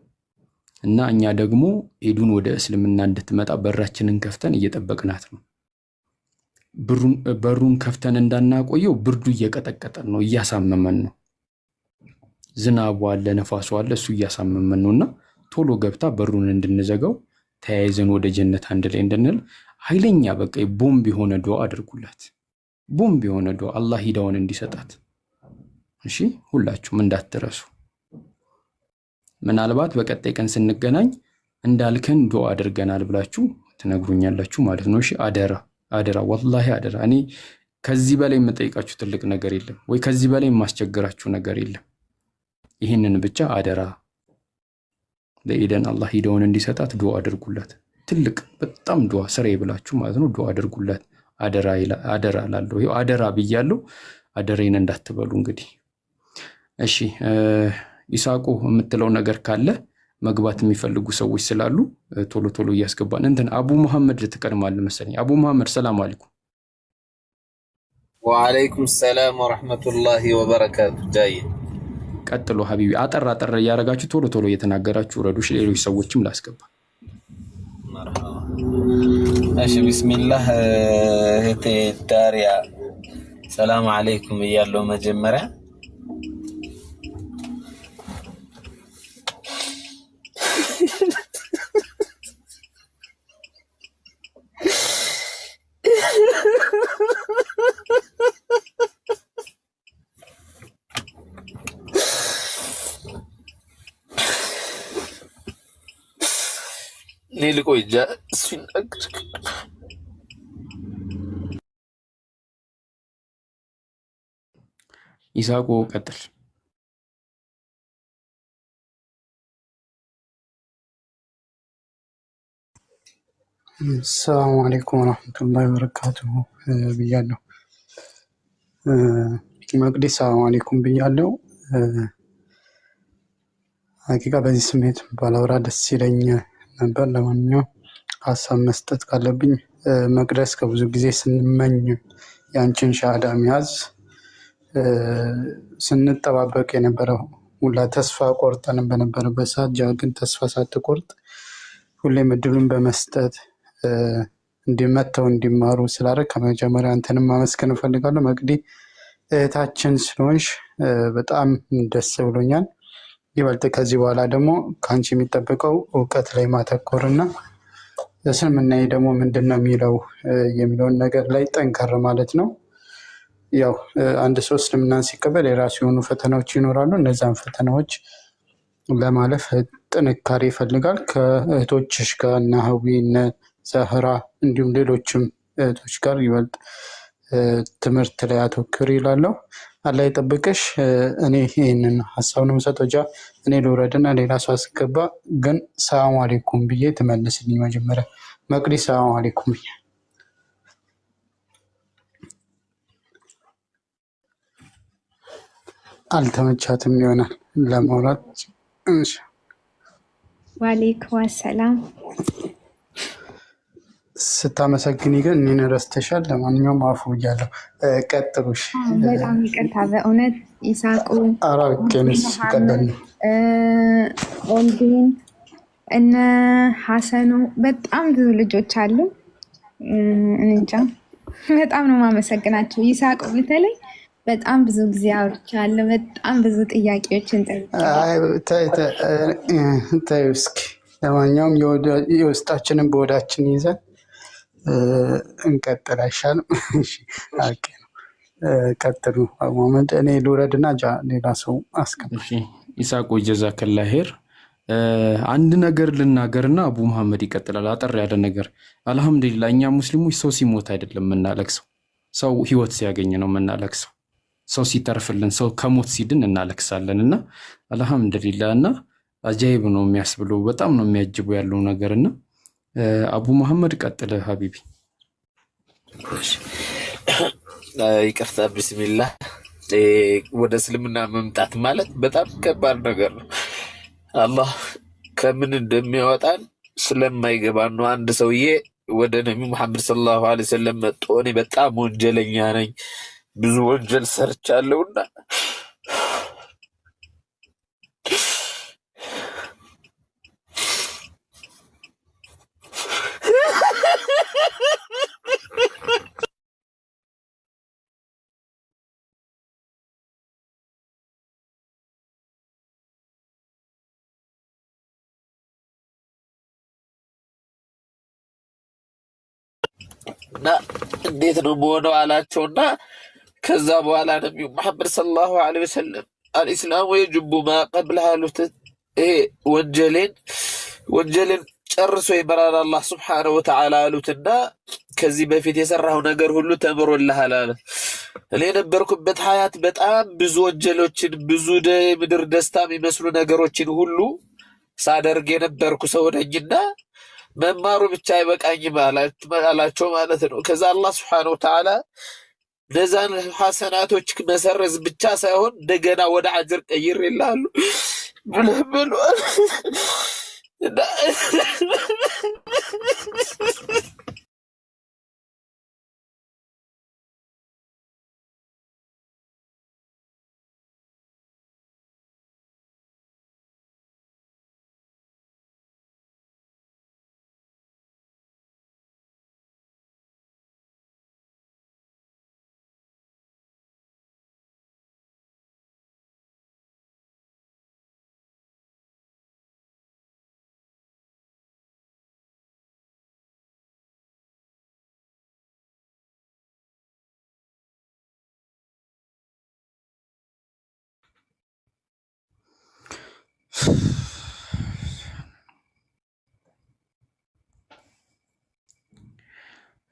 S2: እና እኛ ደግሞ ኤዱን ወደ እስልምና እንድትመጣ በራችንን ከፍተን እየጠበቅናት ነው። በሩን ከፍተን እንዳናቆየው ብርዱ እየቀጠቀጠን ነው፣ እያሳመመን ነው። ዝናቡ አለ፣ ነፋሱ አለ፣ እሱ እያሳመመን ነውና ቶሎ ገብታ በሩን እንድንዘጋው ተያይዘን ወደ ጀነት አንድ ላይ እንድንል ኃይለኛ በቃ ቦምብ የሆነ ዱዓ አድርጉላት። ቦምብ የሆነ ዱዓ አላህ ሂዳውን እንዲሰጣት። እሺ ሁላችሁም እንዳትረሱ። ምናልባት በቀጣይ ቀን ስንገናኝ እንዳልከን ዱዓ አድርገናል ብላችሁ ትነግሩኛላችሁ ማለት ነው። እሺ አደራ አደራ፣ ወላሂ አደራ። እኔ ከዚህ በላይ የምጠይቃችሁ ትልቅ ነገር የለም ወይ ከዚህ በላይ የማስቸግራችሁ ነገር የለም። ይህንን ብቻ አደራ ለኤደን አላህ ሂዳውን እንዲሰጣት ዱዓ አድርጉላት። ትልቅ በጣም ዱዓ ስራዬ ብላችሁ ማለት ነው ዱዓ አድርጉላት። አደራ አደራ ላለው ይሄ አደራ ብያለሁ። አደሬን እንዳትበሉ እንግዲህ። እሺ ኢሳቆ የምትለው ነገር ካለ መግባት የሚፈልጉ ሰዎች ስላሉ ቶሎ ቶሎ እያስገባን እንትን አቡ መሐመድ ትቀድማለህ መሰለኝ። አቡ መሐመድ ሰላም አለይኩም።
S13: ወአለይኩም ሰላም ወራህመቱላሂ ወበረካቱ። ጃይ
S2: ቀጥሎ ሀቢቢ አጠር አጠር እያደረጋችሁ ቶሎ ቶሎ እየተናገራችሁ ረዱሽ፣ ሌሎች ሰዎችም ላስገባ።
S13: እሺ ቢስሚላህ እህቴ ዳሪያ ሰላም አለይኩም እያለው መጀመሪያ ልቆይ እንጃ እሱ ይናገር።
S2: ይሳቁ ቀጥል።
S14: ሰላሙ አለይኩም ወረሕመቱላሂ ወበረካቱሁ ብያለሁ። መቅዲ ሰላሙ አለይኩም ብያለሁ። ሀቂቃ በዚህ ስሜት ባላወራ ደስ ይለኝ ነበር። ለማንኛውም ሀሳብ መስጠት ካለብኝ መቅደስ ከብዙ ጊዜ ስንመኝ የአንቺን ሻሃዳ መያዝ ስንጠባበቅ የነበረው ሁላ ተስፋ ቆርጠን በነበረበት ሰዓት ግን ተስፋ ሳትቆርጥ ሁሌም እድሉን በመስጠት እንዲመተው እንዲማሩ ስላደረግ ከመጀመሪያ አንተንም ማመስገን እፈልጋለሁ። መቅዲ እህታችን ስለሆንሽ በጣም ደስ ብሎኛል። ይበልጥ ከዚህ በኋላ ደግሞ ከአንቺ የሚጠበቀው እውቀት ላይ ማተኮርና እስልምናዬ ደግሞ ምንድን ነው የሚለውን ነገር ላይ ጠንከር ማለት ነው። ያው አንድ ሰው እስልምናን ሲቀበል የራሱ የሆኑ ፈተናዎች ይኖራሉ። እነዛን ፈተናዎች ለማለፍ ጥንካሬ ይፈልጋል። ከእህቶችሽ ጋር እነ ሀዊ እነ ዘህራ እንዲሁም ሌሎችም እህቶች ጋር ይበልጥ ትምህርት ላይ አተኩር ይላለሁ። አላህ ይጠብቅሽ። እኔ ይህንን ሀሳብ ነው የምሰጠው። እኔ ልውረድና ሌላ ሰው አስገባ። ግን ሰላም አሌይኩም ብዬ ትመልስልኝ መጀመሪያ። መቅዲ ሰላም አሌይኩም ብዬ አልተመቻትም ይሆናል ለማውራት።
S5: ዋሌይኩም ሰላም።
S14: ስታመሰግኒ ግን እኔን ረስተሻል። ለማንኛውም አፉ ብያለሁ። ቀጥሉሽ።
S5: በጣም ይቅርታ በእውነት ይሳቁ፣
S14: አራቄንስ ቀደም
S5: ኦልዲን እነ ሀሰኑ በጣም ብዙ ልጆች አሉ። እንጃ በጣም ነው የማመሰግናቸው። ይሳቁ በተለይ በጣም ብዙ ጊዜ አውርቻለሁ። በጣም ብዙ ጥያቄዎችን
S14: ጠይቄ እስኪ ለማንኛውም የውስጣችንን በወዳችን ይዘን እንቀጥል አይሻልም? ቀጥሉ ሞመንት። እኔ ልውረድና ሌላ ሰው አስገባ።
S2: ይሳቁ ጀዛከላ ሄር። አንድ ነገር ልናገርና አቡ መሐመድ ይቀጥላል። አጠር ያለ ነገር። አልሐምዱሊላህ እኛ ሙስሊሞች ሰው ሲሞት አይደለም የምናለቅሰው፣ ሰው ህይወት ሲያገኝ ነው የምናለቅሰው። ሰው ሲተርፍልን፣ ሰው ከሞት ሲድን እናለቅሳለን። እና አልሐምዱሊላህ እና አጃይብ ነው የሚያስብለው። በጣም ነው የሚያጅቡ ያለው ነገር። እና አቡ መሐመድ ቀጥለ ሀቢቢ።
S13: ይቅርታ ቢስሚላህ። ወደ እስልምና መምጣት ማለት በጣም ከባድ ነገር ነው። አላህ ከምን እንደሚያወጣን ስለማይገባን ነው። አንድ ሰውዬ ወደ ነቢ ሙሐመድ ሰለላሁ ዐለይሂ ወሰለም መጥቶ እኔ በጣም ወንጀለኛ ነኝ፣ ብዙ ወንጀል ሰርቻለሁና እና እንዴት ነው መሆነው አላቸውና ከዛ በኋላ ነቢዩ መሐመድ ሰለላሁ ዐለይሂ ወሰለም አልኢስላሙ የጅቡ ማ ቀብለሃ አሉት። ይሄ ወንጀልን ጨርሶ ይመራል አላህ ስብሓነሁ ወተዓላ አሉትና ከዚህ በፊት የሰራው ነገር ሁሉ ተምሮልሃል አለ። እኔ የነበርኩበት ሀያት በጣም ብዙ ወንጀሎችን፣ ብዙ ምድር ደስታ የሚመስሉ ነገሮችን ሁሉ ሳደርግ የነበርኩ ሰው ነኝና መማሩ ብቻ አይበቃኝም አላቸው ማለት ነው። ከዛ አላህ ስብሓነሁ ወተዓላ እነዛን ሐሰናቶች መሰረዝ ብቻ ሳይሆን እንደገና ወደ አጅር ቀይር ይላሉ ብለህ ብሏል።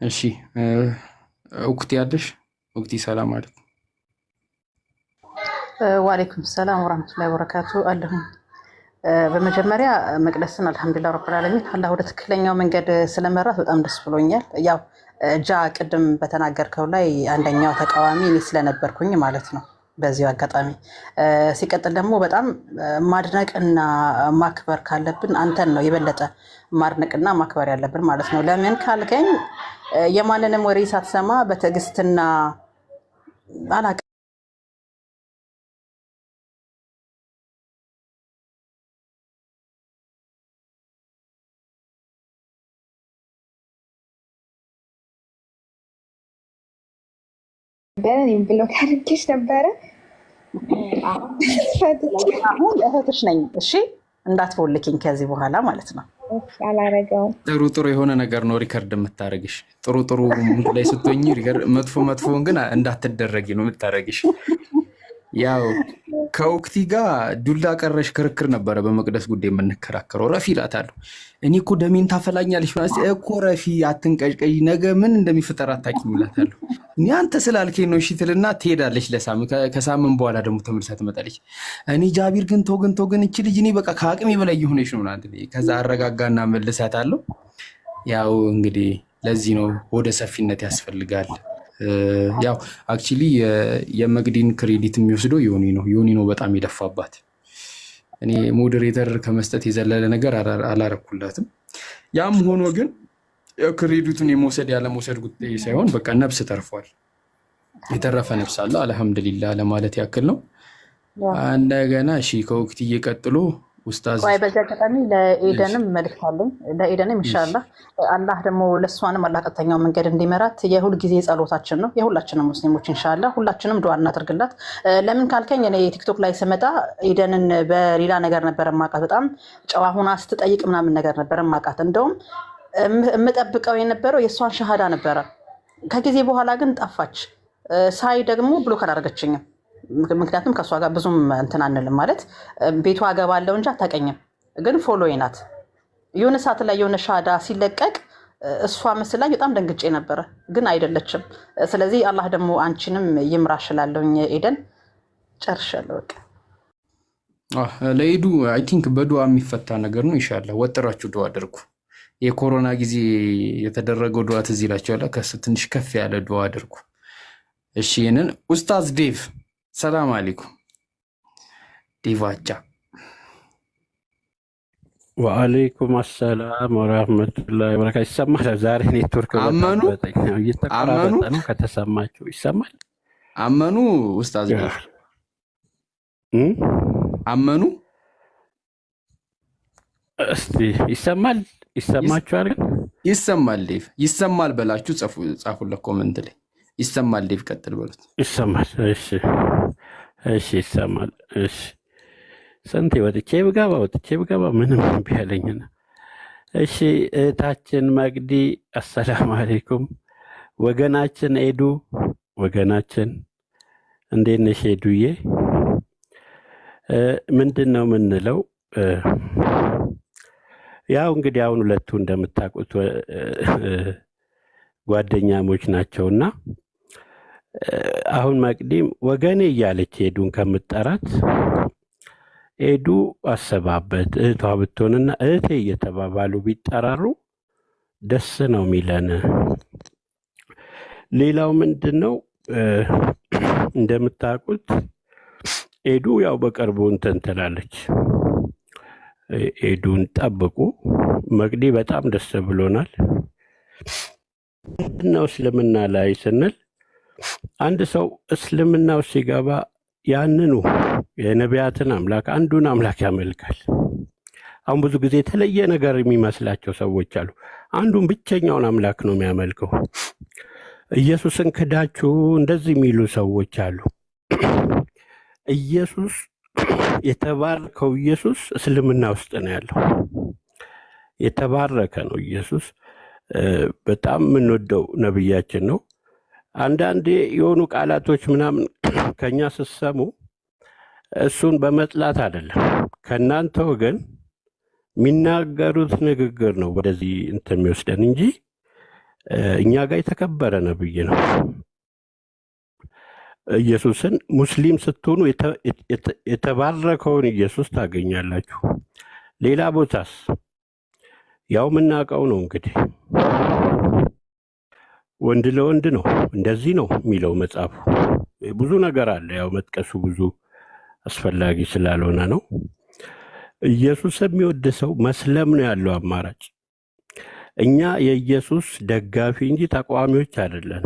S2: እሺ እውቅት ያለሽ እውቅቲ ሰላም አለይኩም።
S15: ወአለይኩም ሰላም ወራህመቱላሂ ወበረካቱ አለሁኝ። በመጀመሪያ መቅደስን አልሐምዱሊላህ ረብል ዓለሚን አላህ ወደ ትክክለኛው መንገድ ስለመራት በጣም ደስ ብሎኛል። ያው ቅድም በተናገርከው ላይ አንደኛው ተቃዋሚ እኔ ስለነበርኩኝ ማለት ነው። በዚሁ አጋጣሚ ሲቀጥል ደግሞ በጣም ማድነቅና ማክበር ካለብን አንተን ነው የበለጠ ማድነቅና ማክበር ያለብን ማለት ነው። ለምን ካልከኝ የማንንም ወሬ ሳትሰማ በትዕግስትና አላውቅም
S5: ብሎ ካርጌሽ ነበረ።
S15: አሁን እህትሽ ነኝ። እሺ እንዳትቦልኪኝ ከዚህ በኋላ ማለት ነው።
S5: አላረገውም።
S2: ጥሩ የሆነ ነገር ነው ሪከርድ የምታደርግሽ። ጥሩ ሙድ ላይ ስትሆኝ መጥፎውን ግን እንዳትደረጊ ነው የምታደርግሽ። ያው ከወቅቲ ጋር ዱላ ቀረሽ ክርክር ነበረ በመቅደስ ጉዳይ የምንከራከረው። ረፊ እላታለሁ እኔ እኮ ደሜን ታፈላኛለሽ እኮ ረፊ አትንቀዥቀዥ፣ ነገ ምን እንደሚፈጠር አታውቂም እላታለሁ። እኔ አንተ ስላልከኝ ነው እሺ ትልና ትሄዳለች ለሳምንት። ከሳምንት በኋላ ደግሞ ተመልሳ ትመጣለች። እኔ ጃቢር ግን ተው እቺ ልጅ እኔ በቃ ከአቅሜ በላይ የሆነች ነው ናት። ከዛ አረጋጋና መልሳታለሁ። ያው እንግዲህ ለዚህ ነው ወደ ሰፊነት ያስፈልጋል። ያው አክቹሊ የመቅዲን ክሬዲት የሚወስደው ዮኒ ነው በጣም የለፋባት። እኔ ሞዴሬተር ከመስጠት የዘለለ ነገር አላረኩላትም። ያም ሆኖ ግን ክሬዲቱን የመውሰድ ያለመውሰድ ጉዳይ ሳይሆን በቃ ነፍስ ተርፏል። የተረፈ ነፍስ አለ አልሐምዱሊላህ ለማለት ያክል ነው። እንደገና እሺ ከወቅት እየቀጥሎ ኡስታዝ
S15: በዚህ አጋጣሚ ለኤደንም መልእክት አለኝ። ለኤደንም ኢንሻአላህ አላህ ደግሞ ለእሷንም አላህ ቀጥተኛው መንገድ እንዲመራት የሁል ጊዜ ጸሎታችን ነው፣ የሁላችንም ሙስሊሞች ኢንሻአላህ ሁላችንም ዱዓ እናደርግላት። ለምን ካልከኝ እኔ ቲክቶክ ላይ ስመጣ ኤደንን በሌላ ነገር ነበር ማቃት፣ በጣም ጨዋ ሆና ስትጠይቅ ምናምን ነገር ነበር ማቃት። እንደውም የምጠብቀው የነበረው የእሷን ሸሃዳ ነበረ። ከጊዜ በኋላ ግን ጠፋች። ሳይ ደግሞ ብሎክ አላደረገችኝም። ምክንያቱም ከእሷ ጋር ብዙም እንትን አንልም ማለት ቤቷ አገባለሁ እንጂ አታውቀኝም። ግን ፎሎዬ ናት። የሆነ ሰዓት ላይ የሆነ ሻዳ ሲለቀቅ እሷ ምስል ላይ በጣም ደንግጬ ነበረ፣ ግን አይደለችም። ስለዚህ አላህ ደግሞ አንቺንም ይምራሽ እላለሁኝ። ኤደን ጨርሻለሁ። በቃ
S2: ለኢዱ አይ ቲንክ በዱዓ የሚፈታ ነገር ነው። ኢንሻአላህ ወጥራችሁ ዱዓ አድርጉ። የኮሮና ጊዜ የተደረገው ዱዓ ትዝ ይላችኋል። ትንሽ ከፍ ያለ ዱዓ አድርጉ። እሺ ይህንን ኡስታዝ ዴቭ ሰላም አለይኩም። ዲቫቻ
S16: ወአለይኩም አሰላም ወራህመቱላሂ ወበረካቱ። ይሰማል? ዛሬ ኔትወርክ
S2: አመኑ
S16: እየተቆራረጠ ነው። ከተሰማችሁ ይሰማል?
S2: አመኑ ኡስታዝ ዴቭ አመኑ።
S16: እስቲ ይሰማል? ይሰማችኋል?
S2: ይሰማል ዴቭ ይሰማል በላችሁ ጻፉለት ኮመንት ላይ። ይሰማል ዴቭ ቀጥል በሉት።
S16: ይሰማል? እሺ ይሰማል። እሺ ስንቴ ወጥቼ ብገባ ምንም እምቢ አለኝና። እሺ እህታችን መቅዲ አሰላም አለይኩም። ወገናችን ኤዱ ወገናችን እንዴት ነሽ ኤዱዬ? ምንድን ነው የምንለው? ያው እንግዲህ አሁን ሁለቱ እንደምታውቁት ጓደኛሞች ናቸውና አሁን መቅዲም ወገኔ እያለች ኤዱን ከምጠራት ኤዱ አሰባበት እህቷ ብትሆንና እህቴ እየተባባሉ ቢጠራሩ ደስ ነው የሚለን። ሌላው ምንድን ነው እንደምታውቁት ኤዱ ያው በቅርቡ እንትን ትላለች። ኤዱን ጠብቁ። መቅዲ በጣም ደስ ብሎናል። ምንድነው እስልምና ላይ ስንል አንድ ሰው እስልምናው ሲገባ ያንኑ የነቢያትን አምላክ አንዱን አምላክ ያመልካል። አሁን ብዙ ጊዜ የተለየ ነገር የሚመስላቸው ሰዎች አሉ። አንዱን ብቸኛውን አምላክ ነው የሚያመልከው። ኢየሱስን ክዳችሁ እንደዚህ የሚሉ ሰዎች አሉ። ኢየሱስ የተባረከው ኢየሱስ እስልምና ውስጥ ነው ያለው። የተባረከ ነው ኢየሱስ። በጣም የምንወደው ነብያችን ነው። አንዳንዴ የሆኑ ቃላቶች ምናምን ከኛ ስትሰሙ እሱን በመጥላት አይደለም፣ ከእናንተ ወገን የሚናገሩት ንግግር ነው ወደዚህ እንትን የሚወስደን እንጂ እኛ ጋር የተከበረ ነብይ ነው። ኢየሱስን ሙስሊም ስትሆኑ የተባረከውን ኢየሱስ ታገኛላችሁ። ሌላ ቦታስ ያው የምናውቀው ነው እንግዲህ ወንድ ለወንድ ነው እንደዚህ ነው የሚለው መጽሐፉ። ብዙ ነገር አለ፣ ያው መጥቀሱ ብዙ አስፈላጊ ስላልሆነ ነው። ኢየሱስ የሚወድ ሰው መስለም ነው ያለው አማራጭ። እኛ የኢየሱስ ደጋፊ እንጂ ተቃዋሚዎች አይደለን።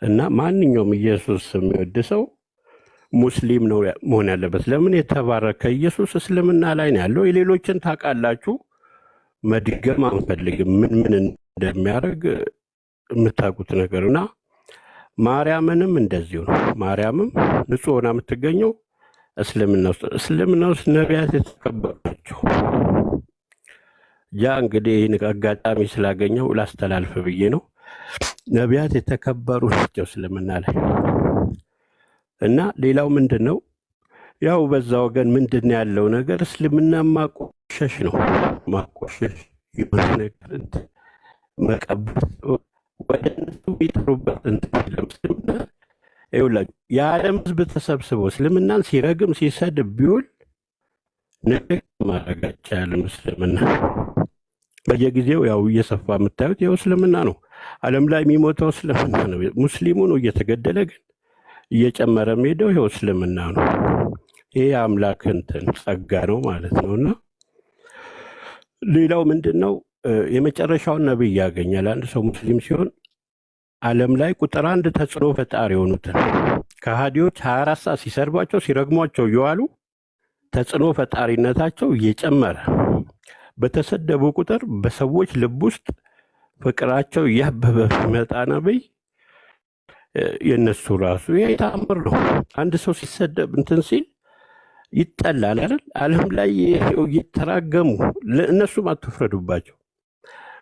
S16: እና ማንኛውም ኢየሱስ የሚወድ ሰው ሙስሊም ነው መሆን ያለበት። ለምን? የተባረከ ኢየሱስ እስልምና ላይ ነው ያለው። የሌሎችን ታውቃላችሁ፣ መድገም አንፈልግም ምን ምን እንደሚያደርግ የምታውቁት ነገር እና ማርያምንም እንደዚሁ ነው። ማርያምም ንጹሕ ሆና የምትገኘው እስልምና ውስጥ። እስልምና ውስጥ ነቢያት የተከበሩ ናቸው። ያ እንግዲህ ይህን አጋጣሚ ስላገኘው ላስተላልፍ ብዬ ነው። ነቢያት የተከበሩ ናቸው እስልምና ላይ እና ሌላው ምንድን ነው ያው በዛ ወገን ምንድን ነው ያለው ነገር እስልምና ማቆሸሽ ነው። ማቆሸሽ የሆነ ነገር መቀባት ወደ እነሱ የሚጠሩበት እስልምና ይኸውላችሁ የዓለም ሕዝብ ተሰብስበው እስልምናን ሲረግም ሲሰድብ ቢውል ንግድ ማድረግ አይቻልም። እስልምና በየጊዜው ያው እየሰፋ የምታዩት ያው እስልምና ነው። ዓለም ላይ የሚሞተው እስልምና ነው። ሙስሊሙ ነው እየተገደለ፣ ግን እየጨመረ ሄደው ይኸው እስልምና ነው። ይሄ አምላክ እንትን ጸጋ ነው ማለት ነው። እና ሌላው ምንድን ነው የመጨረሻውን ነብይ ያገኛል አንድ ሰው ሙስሊም ሲሆን ዓለም ላይ ቁጥር አንድ ተጽዕኖ ፈጣሪ የሆኑትን ከሃዲዎች 24 ሰዓት ሲሰርቧቸው ሲረግሟቸው እየዋሉ ተጽዕኖ ፈጣሪነታቸው እየጨመረ በተሰደቡ ቁጥር በሰዎች ልብ ውስጥ ፍቅራቸው እያበበ የሚመጣ ነብይ የእነሱ ራሱ የተአምር ነው። አንድ ሰው ሲሰደብ እንትን ሲል ይጠላል አይደል? ዓለም ላይ እየተራገሙ እነሱም አትፍረዱባቸው።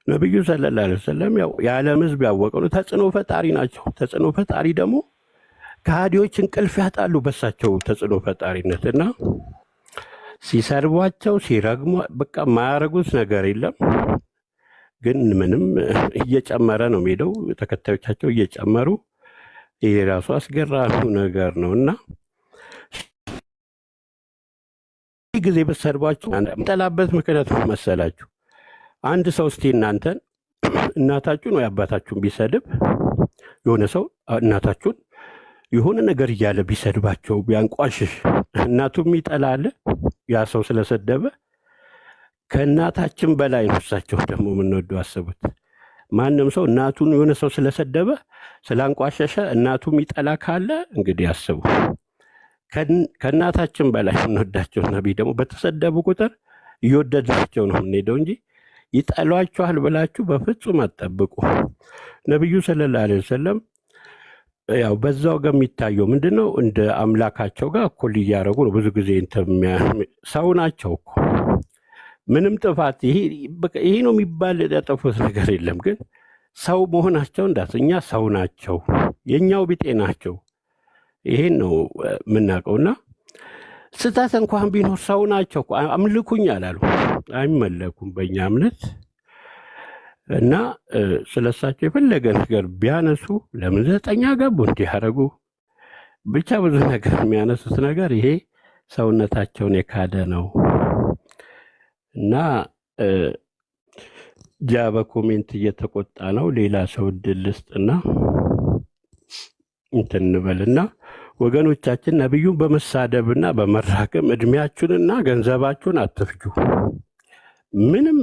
S16: ነቢዩ ሰለላሁ ዐለይሂ ወሰለም ያው የዓለም ሕዝብ ያወቀው ነው። ተጽዕኖ ፈጣሪ ናቸው። ተጽዕኖ ፈጣሪ ደግሞ ከሃዲዎች እንቅልፍ ያጣሉ በሳቸው ተጽዕኖ ፈጣሪነት እና ሲሰርቧቸው ሲረግሙ በቃ የማያደርጉት ነገር የለም። ግን ምንም እየጨመረ ነው ሄደው ተከታዮቻቸው እየጨመሩ ይሄ ራሱ አስገራሚው ነገር ነው እና ጊዜ በሰርቧቸው ጠላበት ምክንያት መሰላችሁ? አንድ ሰው እስቲ እናንተን እናታችሁን ወይ አባታችሁን ቢሰድብ የሆነ ሰው እናታችሁን የሆነ ነገር እያለ ቢሰድባቸው ቢያንቋሽሽ እናቱም ይጠላል ያ ሰው ስለሰደበ። ከእናታችን በላይ ነው እሳቸው ደግሞ የምንወደው። አስቡት፣ ማንም ሰው እናቱን የሆነ ሰው ስለሰደበ ስላንቋሸሸ እናቱም ይጠላ ካለ እንግዲህ አስቡ። ከእናታችን በላይ የምንወዳቸው ነቢይ ደግሞ በተሰደቡ ቁጥር እየወደድናቸው ነው የምንሄደው እንጂ ይጠሏችኋል ብላችሁ በፍጹም አትጠብቁ። ነቢዩ ሰለላሁ ዐለይሂ ወሰለም ያው በዛው ጋር የሚታየው ምንድን ነው? እንደ አምላካቸው ጋር እኩል እያደረጉ ነው። ብዙ ጊዜ ሰው ናቸው እኮ ምንም ጥፋት ይሄ ነው የሚባል ያጠፉት ነገር የለም። ግን ሰው መሆናቸው እኛ ሰው ናቸው፣ የእኛው ቢጤ ናቸው። ይሄን ነው የምናውቀውና ስህተት እንኳን ቢኖር ሰው ናቸው። አምልኩኝ አላሉ፣ አይመለኩም በእኛ እምነት እና ስለሳቸው የፈለገ ነገር ቢያነሱ ለምን 9 ገቡ እንዲያደርጉ ብቻ ብዙ ነገር የሚያነሱት ነገር ይሄ ሰውነታቸውን የካደ ነው። እና ጃ በኮሜንት እየተቆጣ ነው። ሌላ ሰው እድል ልስጥና እንትን እንበልና ወገኖቻችን ነቢዩን በመሳደብና በመራገም እድሜያችሁንና ገንዘባችሁን አትፍጁ። ምንም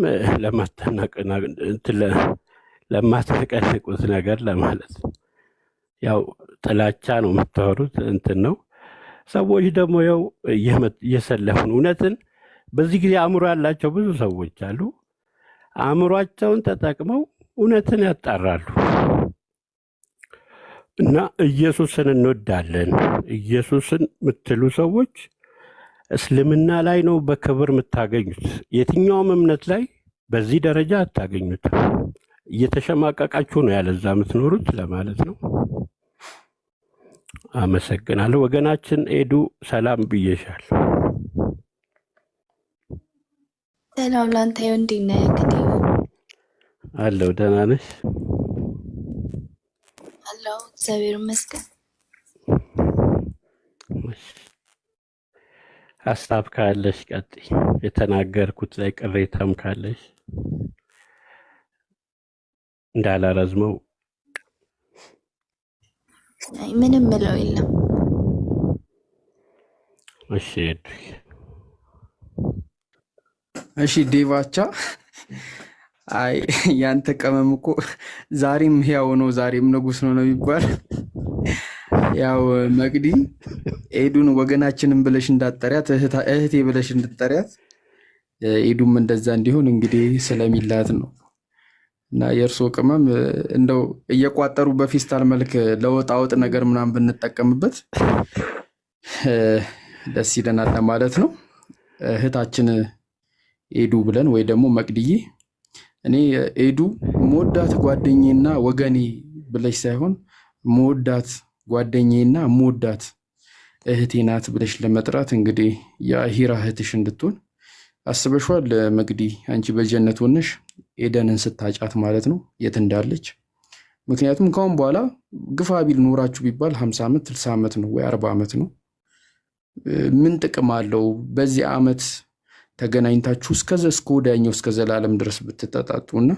S16: ለማትነቀንቁት ነገር ለማለት ያው ጥላቻ ነው የምታወሩት እንትን ነው። ሰዎች ደግሞ ያው እየሰለፉን እውነትን በዚህ ጊዜ አእምሮ ያላቸው ብዙ ሰዎች አሉ። አእምሯቸውን ተጠቅመው እውነትን ያጣራሉ። እና ኢየሱስን እንወዳለን ኢየሱስን የምትሉ ሰዎች እስልምና ላይ ነው በክብር የምታገኙት። የትኛውም እምነት ላይ በዚህ ደረጃ አታገኙት። እየተሸማቀቃችሁ ነው ያለዛ የምትኖሩት ለማለት ነው። አመሰግናለሁ። ወገናችን ኤዱ ሰላም ብዬሻል።
S9: ሰላም ላንተ ይሁን። እንዴት ነህ? እንግዲህ
S16: አለው። ደህና ነሽ?
S9: አለሁ እግዚአብሔር ይመስገን።
S16: ሀሳብ ካለሽ ቀጥይ። የተናገርኩት ላይ ቅሬታም ካለሽ እንዳላረዝመው።
S9: አይ ምንም ምለው የለም።
S16: እሺ
S2: እሺ ዴቫቻ አይ ያንተ ቅመም እኮ ዛሬም ሕያው ነው ዛሬም ንጉስ ነው የሚባል። ያው መቅዲ ኤዱን ወገናችንን ብለሽ እንዳጠሪያት እህቴ ብለሽ እንድጠሪያት ኤዱም እንደዛ እንዲሆን እንግዲህ ስለሚላት ነው። እና የእርሶ ቅመም እንደው እየቋጠሩ በፌስታል መልክ ለወጣወጥ ነገር ምናምን ብንጠቀምበት ደስ ይለናል ማለት ነው። እህታችን ኤዱ ብለን ወይ ደግሞ መቅድዬ፣ እኔ ኤዱ መወዳት ጓደኛዬና ወገኔ ብለሽ ሳይሆን መወዳት ጓደኛዬና መወዳት እህቴ ናት ብለሽ ለመጥራት እንግዲህ የአሂራ እህትሽ እንድትሆን አስበሽዋል መቅዲ? አንቺ በጀነት ሆነሽ ኤደንን ስታጫት ማለት ነው የት እንዳለች። ምክንያቱም ካሁን በኋላ ግፋ ቢል ኖራችሁ ቢባል 50 ዓመት 60 ዓመት ነው ወይ 40 ዓመት ነው። ምን ጥቅም አለው? በዚህ ዓመት ተገናኝታችሁ እስከ ወዲያኛው እስከ ዘላለም ድረስ ብትጠጣጡና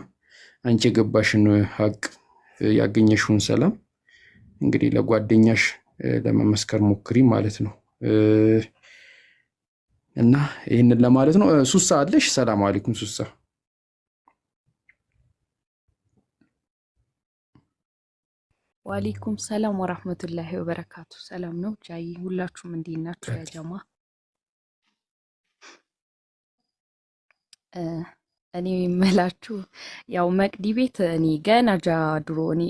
S2: አንቺ የገባሽን ሀቅ ያገኘሽውን ሰላም እንግዲህ ለጓደኛሽ ለመመስከር ሞክሪ ማለት ነው። እና ይህንን ለማለት ነው። ሱሳ አለሽ? ሰላም አለይኩም ሱሳ።
S17: ወአለይኩም ሰላም ወራህመቱላሂ ወበረካቱ። ሰላም ነው ጃይ፣ ሁላችሁም እንዴት ናችሁ? ያ ጀማ እኔ የምላችሁ ያው መቅዲ ቤት እኔ ገና ድሮ እኔ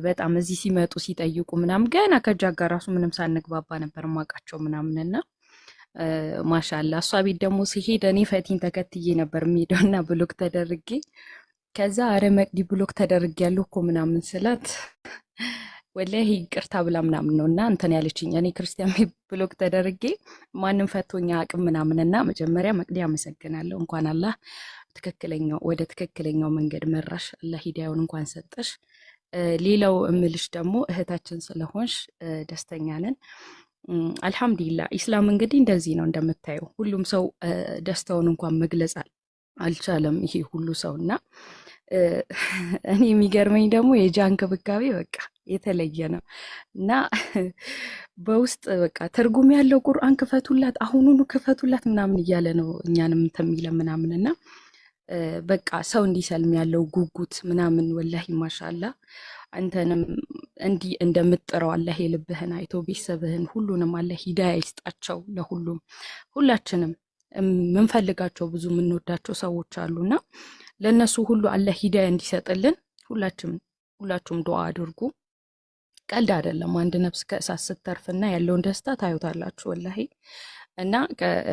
S17: በጣም እዚህ ሲመጡ ሲጠይቁ ምናምን ገና ከጃ ጋር ራሱ ምንም ሳንግባባ ነበር ማውቃቸው ምናምንና ማሻላ እሷ ቤት ደግሞ ሲሄድ እኔ ፈቲን ተከትዬ ነበር የሚሄደውና ብሎክ ተደርጌ ከዛ አረ መቅዲ ብሎክ ተደርጌ ያለሁ እኮ ምናምን ስላት ወላሂ ይቅርታ ብላ ምናምን ነውና እንትን ያለችኝ። እኔ ክርስቲያን ብሎክ ተደርጌ ማንም ፈቶኛ አቅም ምናምንና መጀመሪያ መቅዲ አመሰግናለሁ። እንኳን አላህ ወደ ትክክለኛው መንገድ መራሽ፣ አላህ ሂዳያውን እንኳን ሰጠሽ። ሌላው እምልሽ ደግሞ እህታችን ስለሆንሽ ደስተኛ ነን። አልሐምዱሊላህ። ኢስላም እንግዲህ እንደዚህ ነው እንደምታየው፣ ሁሉም ሰው ደስታውን እንኳን መግለጽ አልቻለም ይሄ ሁሉ ሰውና እኔ የሚገርመኝ ደግሞ የጃ እንክብካቤ በቃ የተለየ ነው እና በውስጥ በቃ ትርጉም ያለው ቁርአን ክፈቱላት፣ አሁኑኑ ክፈቱላት ምናምን እያለ ነው እኛንም ተሚለ ምናምን እና በቃ ሰው እንዲሰልም ያለው ጉጉት ምናምን ወላሂ ማሻላ። አንተንም እንዲህ እንደምጥረው አላህ የልብህን አይቶ ቤተሰብህን ሁሉንም አላህ ሂዳያ ይስጣቸው። ለሁሉም ሁላችንም ምንፈልጋቸው ብዙ የምንወዳቸው ሰዎች አሉና ለነሱ ሁሉ አላህ ሂዳያ እንዲሰጥልን ሁላችሁም ዱዓ አድርጉ። ቀልድ አይደለም። አንድ ነፍስ ከእሳት ስተርፍና ያለውን ደስታ ታዩታላችሁ ወላሂ። እና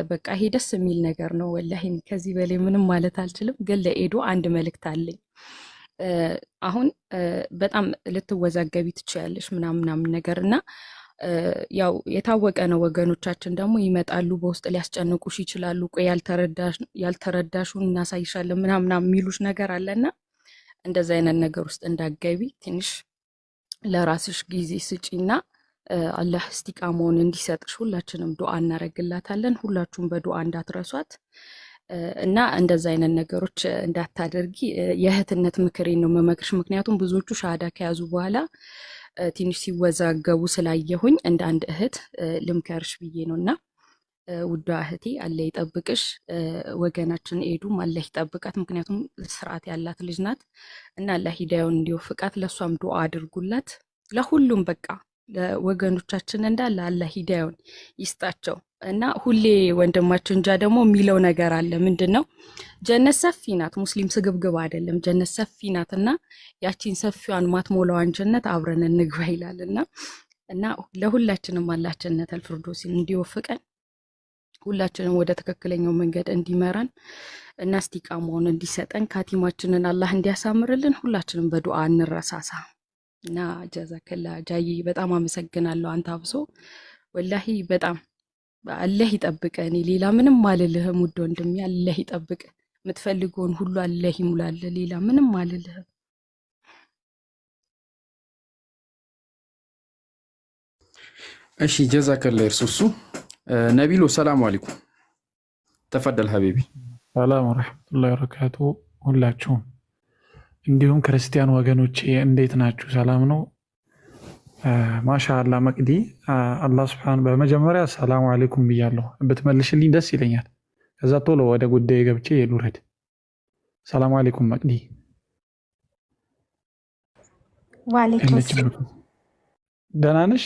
S17: በቃ ይሄ ደስ የሚል ነገር ነው ወላሂ። ከዚህ በላይ ምንም ማለት አልችልም። ግን ለኤዱ አንድ መልእክት አለኝ። አሁን በጣም ልትወዛገቢ ትችያለሽ ምናምን ነገር እና ያው የታወቀ ነው። ወገኖቻችን ደግሞ ይመጣሉ፣ በውስጥ ሊያስጨንቁሽ ይችላሉ። ቆይ ያልተረዳሹን እናሳይሻለን ምናምን የሚሉሽ ነገር አለና እንደዛ አይነት ነገር ውስጥ እንዳገቢ ትንሽ ለራስሽ ጊዜ ስጪና አላህ እስቲቃማውን እንዲሰጥሽ ሁላችንም ዱዓ እናረግላታለን። ሁላችሁም በዱዓ እንዳትረሷት እና እንደዛ አይነት ነገሮች እንዳታደርጊ የእህትነት ምክሬን ነው መመክርሽ። ምክንያቱም ብዙዎቹ ሻሃዳ ከያዙ በኋላ ትንሽ ሲወዛገቡ ስላየሁኝ እንደ አንድ እህት ልምከርሽ ብዬ ነውና ውዷ እህቴ አላህ ይጠብቅሽ። ወገናችን ኤዱም አላህ ይጠብቃት። ምክንያቱም ስርዓት ያላት ልጅ ናት እና አላህ ሂዳያውን እንዲወፍቃት ለሷም ዱዓ አድርጉላት። ለሁሉም በቃ ለወገኖቻችን እንዳለ አላህ ሂዳያውን ይስጣቸው እና ሁሌ ወንድማችን እንጃ ደግሞ የሚለው ነገር አለ። ምንድነው? ጀነት ሰፊ ናት፣ ሙስሊም ስግብግብ አይደለም። ጀነት ሰፊ ናት እና ያቺን ሰፊዋን ማትሞላዋን ጀነት አብረን እንግባ ይላልና እና ለሁላችንም አላህ ጀነተል ፊርደውስን እንዲወፍቀን ሁላችንም ወደ ትክክለኛው መንገድ እንዲመራን እና እስቲቃማውን እንዲሰጠን ካቲማችንን አላህ እንዲያሳምርልን ሁላችንም በዱዓ እንረሳሳ እና ጀዛከላ ጃይ፣ በጣም አመሰግናለሁ። አንተ አብሶ ወላሂ በጣም አላህ ይጠብቅ። እኔ ሌላ ምንም አልልህም ውድ ወንድሜ፣ አላህ ይጠብቅ። የምትፈልገውን ሁሉ አላህ ይሙላልህ። ሌላ ምንም አልልህም።
S2: እሺ ጀዛከላ እርሱሱ ነቢሉ ሰላም አለይኩም ተፈደል ሀቢቢ።
S18: ሰላም ወረሕመቱላሂ ወበረካቱ። ሁላችሁም እንዲሁም ክርስቲያን ወገኖቼ እንዴት ናችሁ? ሰላም ነው? ማሻአላ መቅዲ አላህ ስብሐን በመጀመሪያ ሰላም አለይኩም ብያለሁ። ብትመልሽልኝ ደስ ይለኛል። ከዛ ቶሎ ወደ ጉዳይ ገብቼ ልውረድ። ሰላም አለይኩም መቅዲ።
S5: ዋሌኩም
S18: ደህና ነሽ?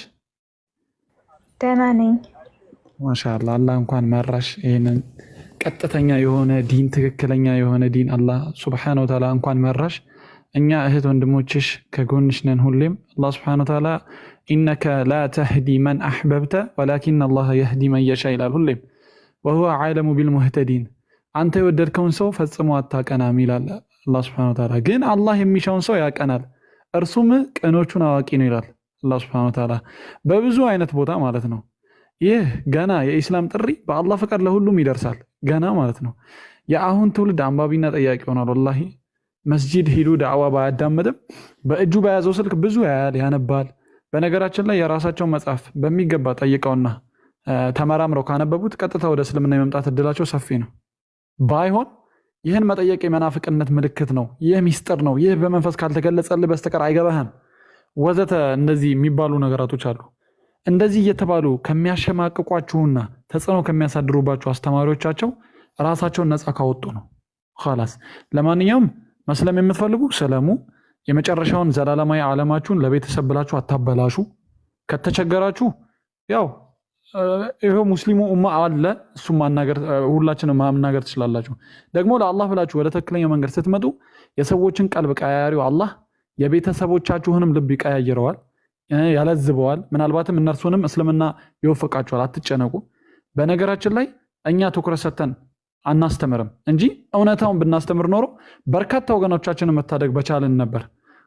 S5: ደህና ነኝ።
S18: ማሻአላ አላህ እንኳን መራሽ። ይህንን ቀጥተኛ የሆነ ዲን ትክክለኛ የሆነ ዲን አላህ ሱብሓነሁ ወተዓላ እንኳን መራሽ። እኛ እህት ወንድሞችሽ ከጎንሽ ነን ሁሌም። አላህ ሱብሓነሁ ወተዓላ ኢነከ ላ ተህዲ መን አሕበብተ ወላኪን አላህ የህዲ መን የሻ ይላል ሁሌም። ወሁወ ዓለሙ ቢልሙህተዲን አንተ የወደድከውን ሰው ፈጽሞ አታቀናም ይላል አላህ ሱብሓነሁ ወተዓላ። ግን አላህ የሚሻውን ሰው ያቀናል፣ እርሱም ቅኖቹን አዋቂ ነው ይላል አላህ ሱብሓነሁ ወተዓላ በብዙ አይነት ቦታ ማለት ነው። ይህ ገና የኢስላም ጥሪ በአላህ ፈቃድ ለሁሉም ይደርሳል ገና ማለት ነው። የአሁን ትውልድ አንባቢና ጠያቂ ሆኗል። ወላሂ መስጂድ ሂዱ ዳዕዋ ባያዳምጥም በእጁ በያዘው ስልክ ብዙ ያያል፣ ያነባል። በነገራችን ላይ የራሳቸውን መጽሐፍ በሚገባ ጠይቀውና ተመራምረው ካነበቡት ቀጥታ ወደ እስልምና የመምጣት እድላቸው ሰፊ ነው። ባይሆን ይህን መጠየቅ የመናፍቅነት ምልክት ነው፣ ይህ ሚስጥር ነው፣ ይህ በመንፈስ ካልተገለጸልህ በስተቀር አይገባህም ወዘተ እንደዚህ የሚባሉ ነገራቶች አሉ። እንደዚህ እየተባሉ ከሚያሸማቅቋችሁና ተጽዕኖ ከሚያሳድሩባችሁ አስተማሪዎቻቸው ራሳቸውን ነፃ ካወጡ ነው ኻላስ። ለማንኛውም መስለም የምትፈልጉ ስለሙ። የመጨረሻውን ዘላለማዊ ዓለማችሁን ለቤተሰብ ብላችሁ አታበላሹ። ከተቸገራችሁ ያው ይሄው ሙስሊሙ ኡማ አለ፣ እሱ ማናገር ሁላችንም ማናገር ትችላላችሁ። ደግሞ ለአላህ ብላችሁ ወደ ትክክለኛው መንገድ ስትመጡ የሰዎችን ቀልብ ቀያሪው አላህ የቤተሰቦቻችሁንም ልብ ይቀያይረዋል፣ ያለዝበዋል። ምናልባትም እነርሱንም እስልምና ይወፍቃቸዋል። አትጨነቁ። በነገራችን ላይ እኛ ትኩረት ሰጥተን አናስተምርም እንጂ እውነታውን ብናስተምር ኖሮ በርካታ ወገኖቻችንን መታደግ በቻልን ነበር።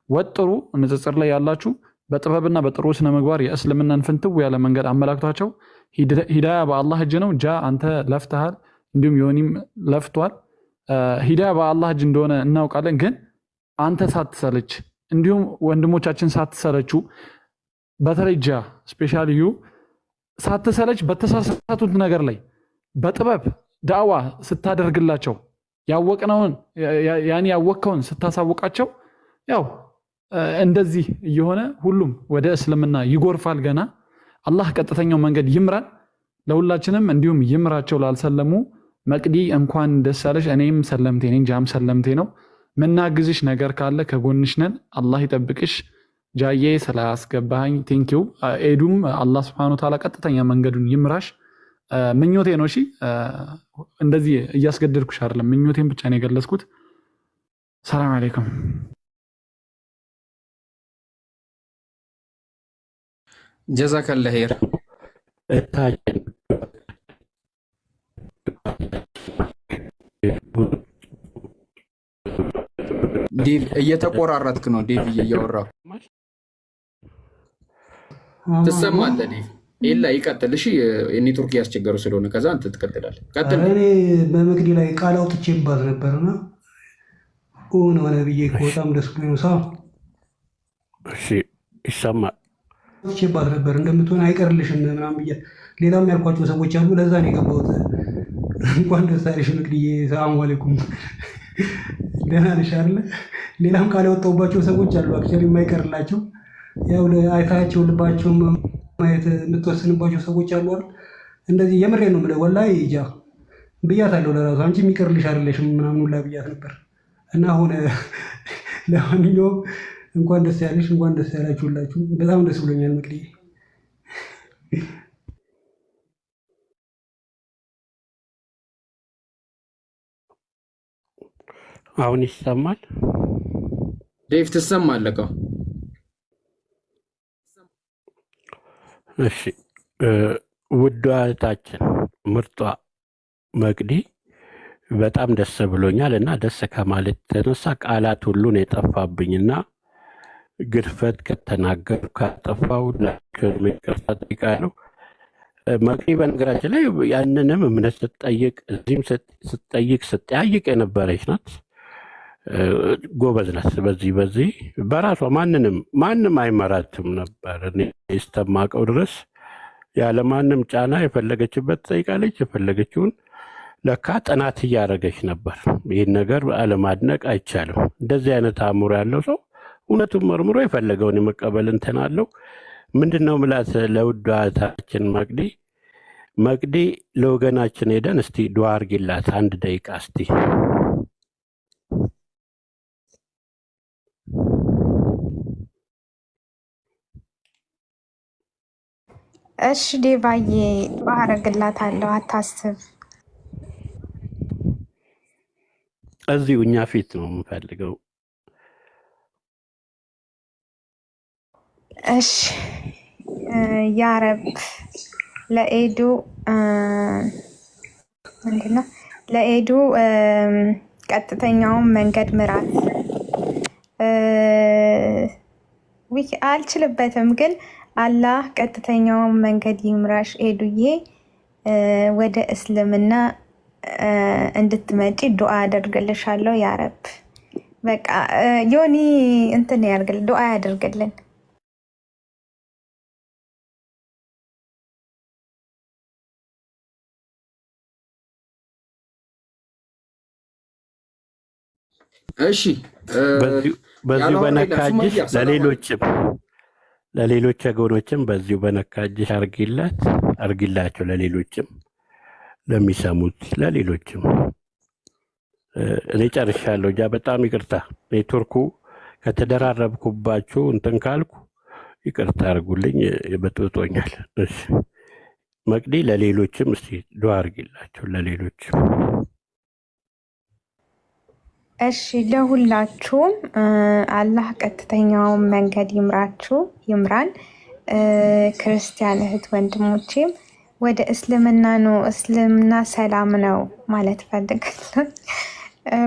S18: ወጥሩ ንጽጽር ላይ ያላችሁ በጥበብና በጥሩ ስነ ምግባር የእስልምናን ፍንትው ያለ መንገድ አመላክቷቸው። ሂዳያ በአላህ እጅ ነው። ጃ አንተ ለፍተሃል፣ እንዲሁም ዮኒም ለፍቷል። ሂዳያ በአላህ እጅ እንደሆነ እናውቃለን። ግን አንተ ሳትሰለች፣ እንዲሁም ወንድሞቻችን ሳትሰለቹ፣ በተለይ ጃ ስፔሻሊ ዩ ሳትሰለች በተሳሳቱት ነገር ላይ በጥበብ ዳዕዋ ስታደርግላቸው ያወቅነውን ያወቅከውን ስታሳውቃቸው ያው እንደዚህ እየሆነ ሁሉም ወደ እስልምና ይጎርፋል። ገና አላህ ቀጥተኛው መንገድ ይምራል ለሁላችንም፣ እንዲሁም ይምራቸው ላልሰለሙ። መቅዲ እንኳን ደስ አለሽ። እኔም ሰለምቴ ነኝ፣ ጃም ሰለምቴ ነው። ምናግዝሽ ነገር ካለ ከጎንሽ ነን። አላህ ይጠብቅሽ። ጃዬ ስላስገባኝ ቴንኪው። ኤዱም አላህ ሱብሓነሁ ወተዓላ ቀጥተኛ መንገዱን ይምራሽ። ምኞቴ ነው። እሺ እንደዚህ እያስገደድኩሽ አይደለም፣ ምኞቴን ብቻ ነው የገለጽኩት። ሰላም አለይኩም።
S2: ጀዛከላ ኸይር። ዴቭ እየተቆራረጥክ ነው። ዴቭ እያወራሁ ትሰማለህ? ዴቭ ኤላ ይቀጥል። እሺ የኔትወርክ ያስቸገሩ ስለሆነ ከዛ አንተ ትቀጥላለህ። ቀጥል።
S19: እኔ በመቅዲ ላይ ቃል አውጥቼባት ነበርና ሆነ ብዬ በጣም ደስ ብሎኝ ነው። ሰው
S16: እሺ ይሰማል።
S19: አውጥቼባት ነበር እንደምትሆን አይቀርልሽም ምናምን ብዬ ሌላም ያልኳቸው ሰዎች አሉ። ለዛ ነው የገባሁት። እንኳን ደስ አለሽ መቅዲዬ። ሰላም አለይኩም። ደህና ነሽ አይደል? ሌላም ቃል ያወጣሁባቸው ሰዎች አሉ አክቹዋሊ የማይቀርላቸው ያው አይታቸው ልባቸው ማየት የምትወስንባቸው ሰዎች አሉ አይደል? እንደዚህ የምሬን ነው የምልህ ወላሂ ጃ ብያታለሁ ለራሱ አንቺ የሚቀርልሽ አይደለሽም ምናምን ሁላ ብያት ነበር። እና አሁን ለማንኛውም እንኳን ደስ ያለሽ፣ እንኳን ደስ ያላችሁ ሁላችሁ። በጣም ደስ ብሎኛል መቅዲዬ።
S16: አሁን ይሰማል?
S2: ዴቭ ትሰማለህ?
S16: እሺ ውዷ እህታችን ምርጧ መቅዲ በጣም ደስ ብሎኛል እና ደስ ከማለት የተነሳ ቃላት ሁሉን የጠፋብኝና ግድፈት ከተናገሩ ካጠፋው ይቅርታ ጠይቃለሁ። መቅዲ በነገራችን ላይ ያንንም እምነት ስትጠይቅ እዚህም ስትጠይቅ ስትጠያይቅ የነበረች ናት። ጎበዝ ናት። በዚህ በራሷ ማንም አይመራትም ነበር እኔ እስከማውቀው ድረስ ያለ ማንም ጫና የፈለገችበት ትጠይቃለች። የፈለገችውን ለካ ጥናት እያደረገች ነበር። ይህን ነገር አለማድነቅ አይቻልም። እንደዚህ አይነት አእምሮ ያለው ሰው እውነቱን መርምሮ የፈለገውን የመቀበል እንትን አለው። ምንድን ነው ምላት ለውዷ እህታችን መቅዲ ለወገናችን ሄደን እስቲ ዱዓ አድርጊላት 1 ደቂቃ እስቲ።
S5: እሺ ዴቫዬ ዱዓ አደርግላታለሁ፣ አታስብ።
S16: እዚሁ እኛ ፊት ነው የምፈልገው።
S5: እሺ ያ ረብ ለኤዱ ምንድነው ለኤዱ ቀጥተኛውን መንገድ ምራት። አልችልበትም ግን አላህ ቀጥተኛውን መንገድ ይምራሽ ኤዱዬ፣ ወደ እስልምና እንድትመጪ ዱዓ አደርግልሻለሁ። ያ ረብ በቃ ዮኒ እንትን ያርግል፣ ዱዓ ያደርግልን።
S2: እሺ
S16: በዚሁ በነካጅሽ ለሌሎች ወገኖችም በዚሁ በነካጅሽ አርጊላቸው፣ ለሌሎችም ለሚሰሙት ለሌሎችም። እኔ ጨርሻለሁ። በጣም ይቅርታ ኔትወርኩ ከተደራረብኩባችሁ እንትን ካልኩ ይቅርታ አድርጉልኝ፣ በጥብጦኛል። እሺ መቅዲ ለሌሎችም እስቲ ዱዓ አርጊላቸው ለሌሎችም።
S5: እሺ ለሁላችሁም አላህ ቀጥተኛውን መንገድ ይምራን። ክርስቲያን እህት ወንድሞቼም ወደ እስልምና ነው። እስልምና ሰላም ነው ማለት ፈልጋለሁ።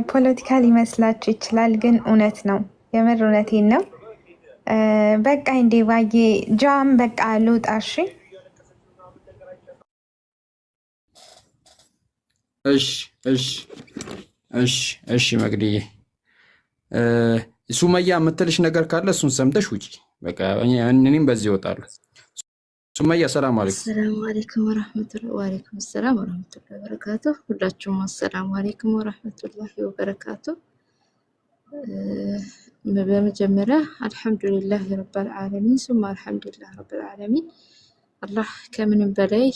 S5: ፖለቲካ ሊመስላችሁ ይችላል፣ ግን እውነት ነው። የምር እውነቴን ነው። በቃ እንዴ ባዬ ጃም በቃ ልውጣ።
S2: እሺ መቅዲዬ፣ ሱመያ የምትልሽ ነገር ካለ እሱን ሰምተሽ ውጪ። በቃ እኔም በዚህ እወጣለሁ። ሱመያ ሰላም አለይኩም።
S20: ሰላም አለይኩም ወራህመቱላሂ ወአለይኩም ሰላም ወራህመቱላሂ ወበረካቱ። ሁላችሁም አሰላሙ አለይኩም ወራህመቱላሂ ወበረካቱ። በመጀመሪያ አልሐምዱሊላህ ረብል ዓለሚን ሱማ አልሐምዱሊላህ ረብል ዓለሚን። አላህ ከምንም በላይ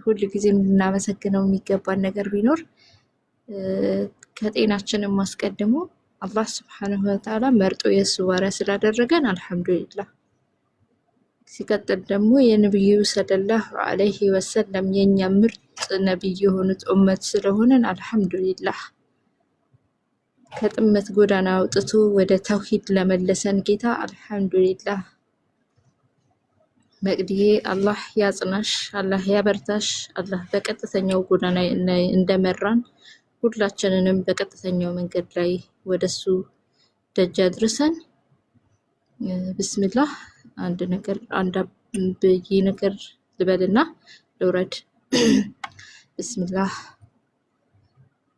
S20: ሁሉ ጊዜ የምናመሰግነው የሚገባን ነገር ቢኖር ከጤናችንም አስቀድሞ አላህ ስብሐነሁ ወተዓላ መርጦ የእሱ ባሪያ ስላደረገን አልሐምዱሊላህ። ሲቀጥል ደግሞ የነብዩ ሰለላሁ ዐለይሂ ወሰለም የኛ ምርጥ ነብይ የሆኑት ኡመት ስለሆነን አልሐምዱሊላህ። ከጥመት ጎዳና አውጥቶ ወደ ተውሂድ ለመለሰን ጌታ አልሐምዱሊላህ። መቅዲዬ አላህ ያጽናሽ፣ አላህ ያበርታሽ። አላህ በቀጥተኛው ጎዳና እንደመራን ሁላችንንም በቀጥተኛው መንገድ ላይ ወደሱ ደጅ አድርሰን። ብስሚላህ አንድ ብዬ ነገር ልበልና ልውረድ። ብስሚላህ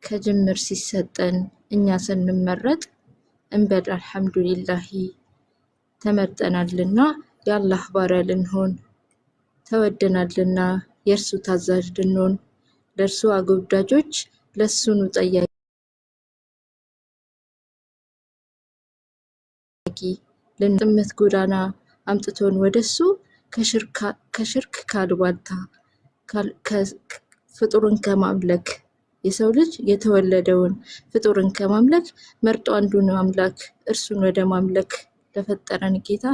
S20: ከጅምር ሲሰጠን እኛ ስንመረጥ እንበል አልሐምዱሊላሂ። ተመርጠናልና የአላህ ባሪያ ልንሆን ተወደናልና የእርሱ ታዛዥ ልንሆን ለእርሱ አጎብዳጆች ለሱኑ ጠያቂ ለጥመት ጎዳና አምጥቶን ወደሱ ከሽርክ ካልባልታ ፍጡርን ከማምለክ የሰው ልጅ የተወለደውን ፍጡርን ከማምለክ መርጦ አንዱን አምላክ እርሱን ወደ ማምለክ ለፈጠረን ጌታ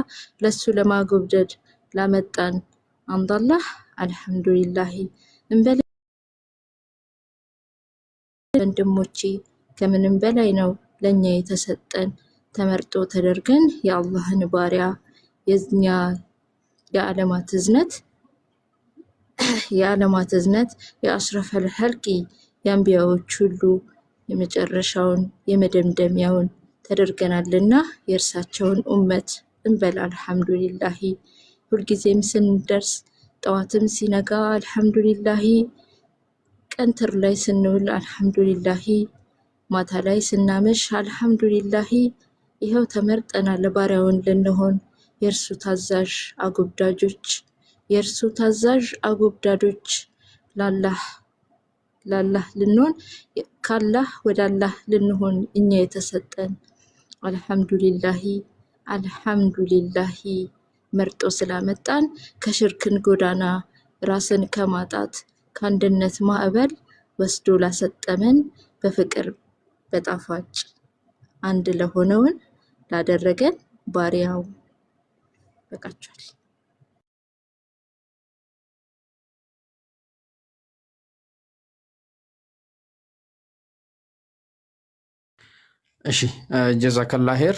S20: ለሱ ለማጎብደድ ላመጣን አንድ አላህ አልሐምዱሊላሂ እንበል። ወንድሞቼ ከምንም በላይ ነው ለኛ የተሰጠን ተመርጦ ተደርገን የአላህን ባሪያ የኛ የዓለማት እዝነት የአሽረፈል ኸልቂ የአንቢያዎች ሁሉ የመጨረሻውን የመደምደሚያውን ተደርገናልና የእርሳቸውን ኡመት እንበል አልሐምዱሊላሂ። ሁልጊዜም ስንደርስ ጠዋትም ሲነጋ አልሐምዱሊላሂ፣ ቀንትር ላይ ስንውል አልሐምዱሊላሂ፣ ማታ ላይ ስናመሽ አልሐምዱሊላሂ። ይኸው ተመርጠናል ባሪያውን ልንሆን የእርሱ ታዛዥ አጎብዳጆች፣ የእርሱ ታዛዥ አጎብዳዶች ላላህ ልንሆን ካላህ ወደ አላህ ልንሆን እኛ የተሰጠን። አልሐምዱሊላሂ አልሐምዱሊላሂ መርጦ ስላመጣን ከሽርክን ጎዳና ራስን ከማጣት ከአንድነት ማዕበል ወስዶ ላሰጠመን በፍቅር በጣፋጭ አንድ ለሆነውን ላደረገን ባሪያው። በቃችኋል።
S2: እሺ ጀዛከላ ኸይር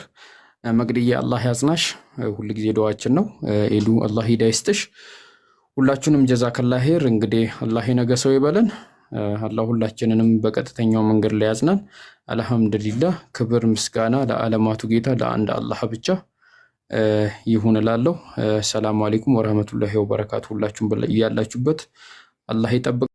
S2: መቅድዬ፣ አላህ ያጽናሽ። ሁል ጊዜ ዱዓችን ነው። ኤዱ አላህ ሂዳያ ይስጥሽ። ሁላችሁንም ጀዛከላ ኸይር። እንግዲህ አላህ የነገ ሰው ይበለን። አላህ ሁላችንንም በቀጥተኛው መንገድ ላይ ያጽናን። አልሐምዱሊላህ። ክብር ምስጋና ለዓለማቱ ጌታ ለአንድ አላህ ብቻ ይሁን እላለሁ። ሰላም አለይኩም ወራህመቱላሂ ወበረካቱ። ሁላችሁም ያላችሁበት አላህ ይጠብቅ።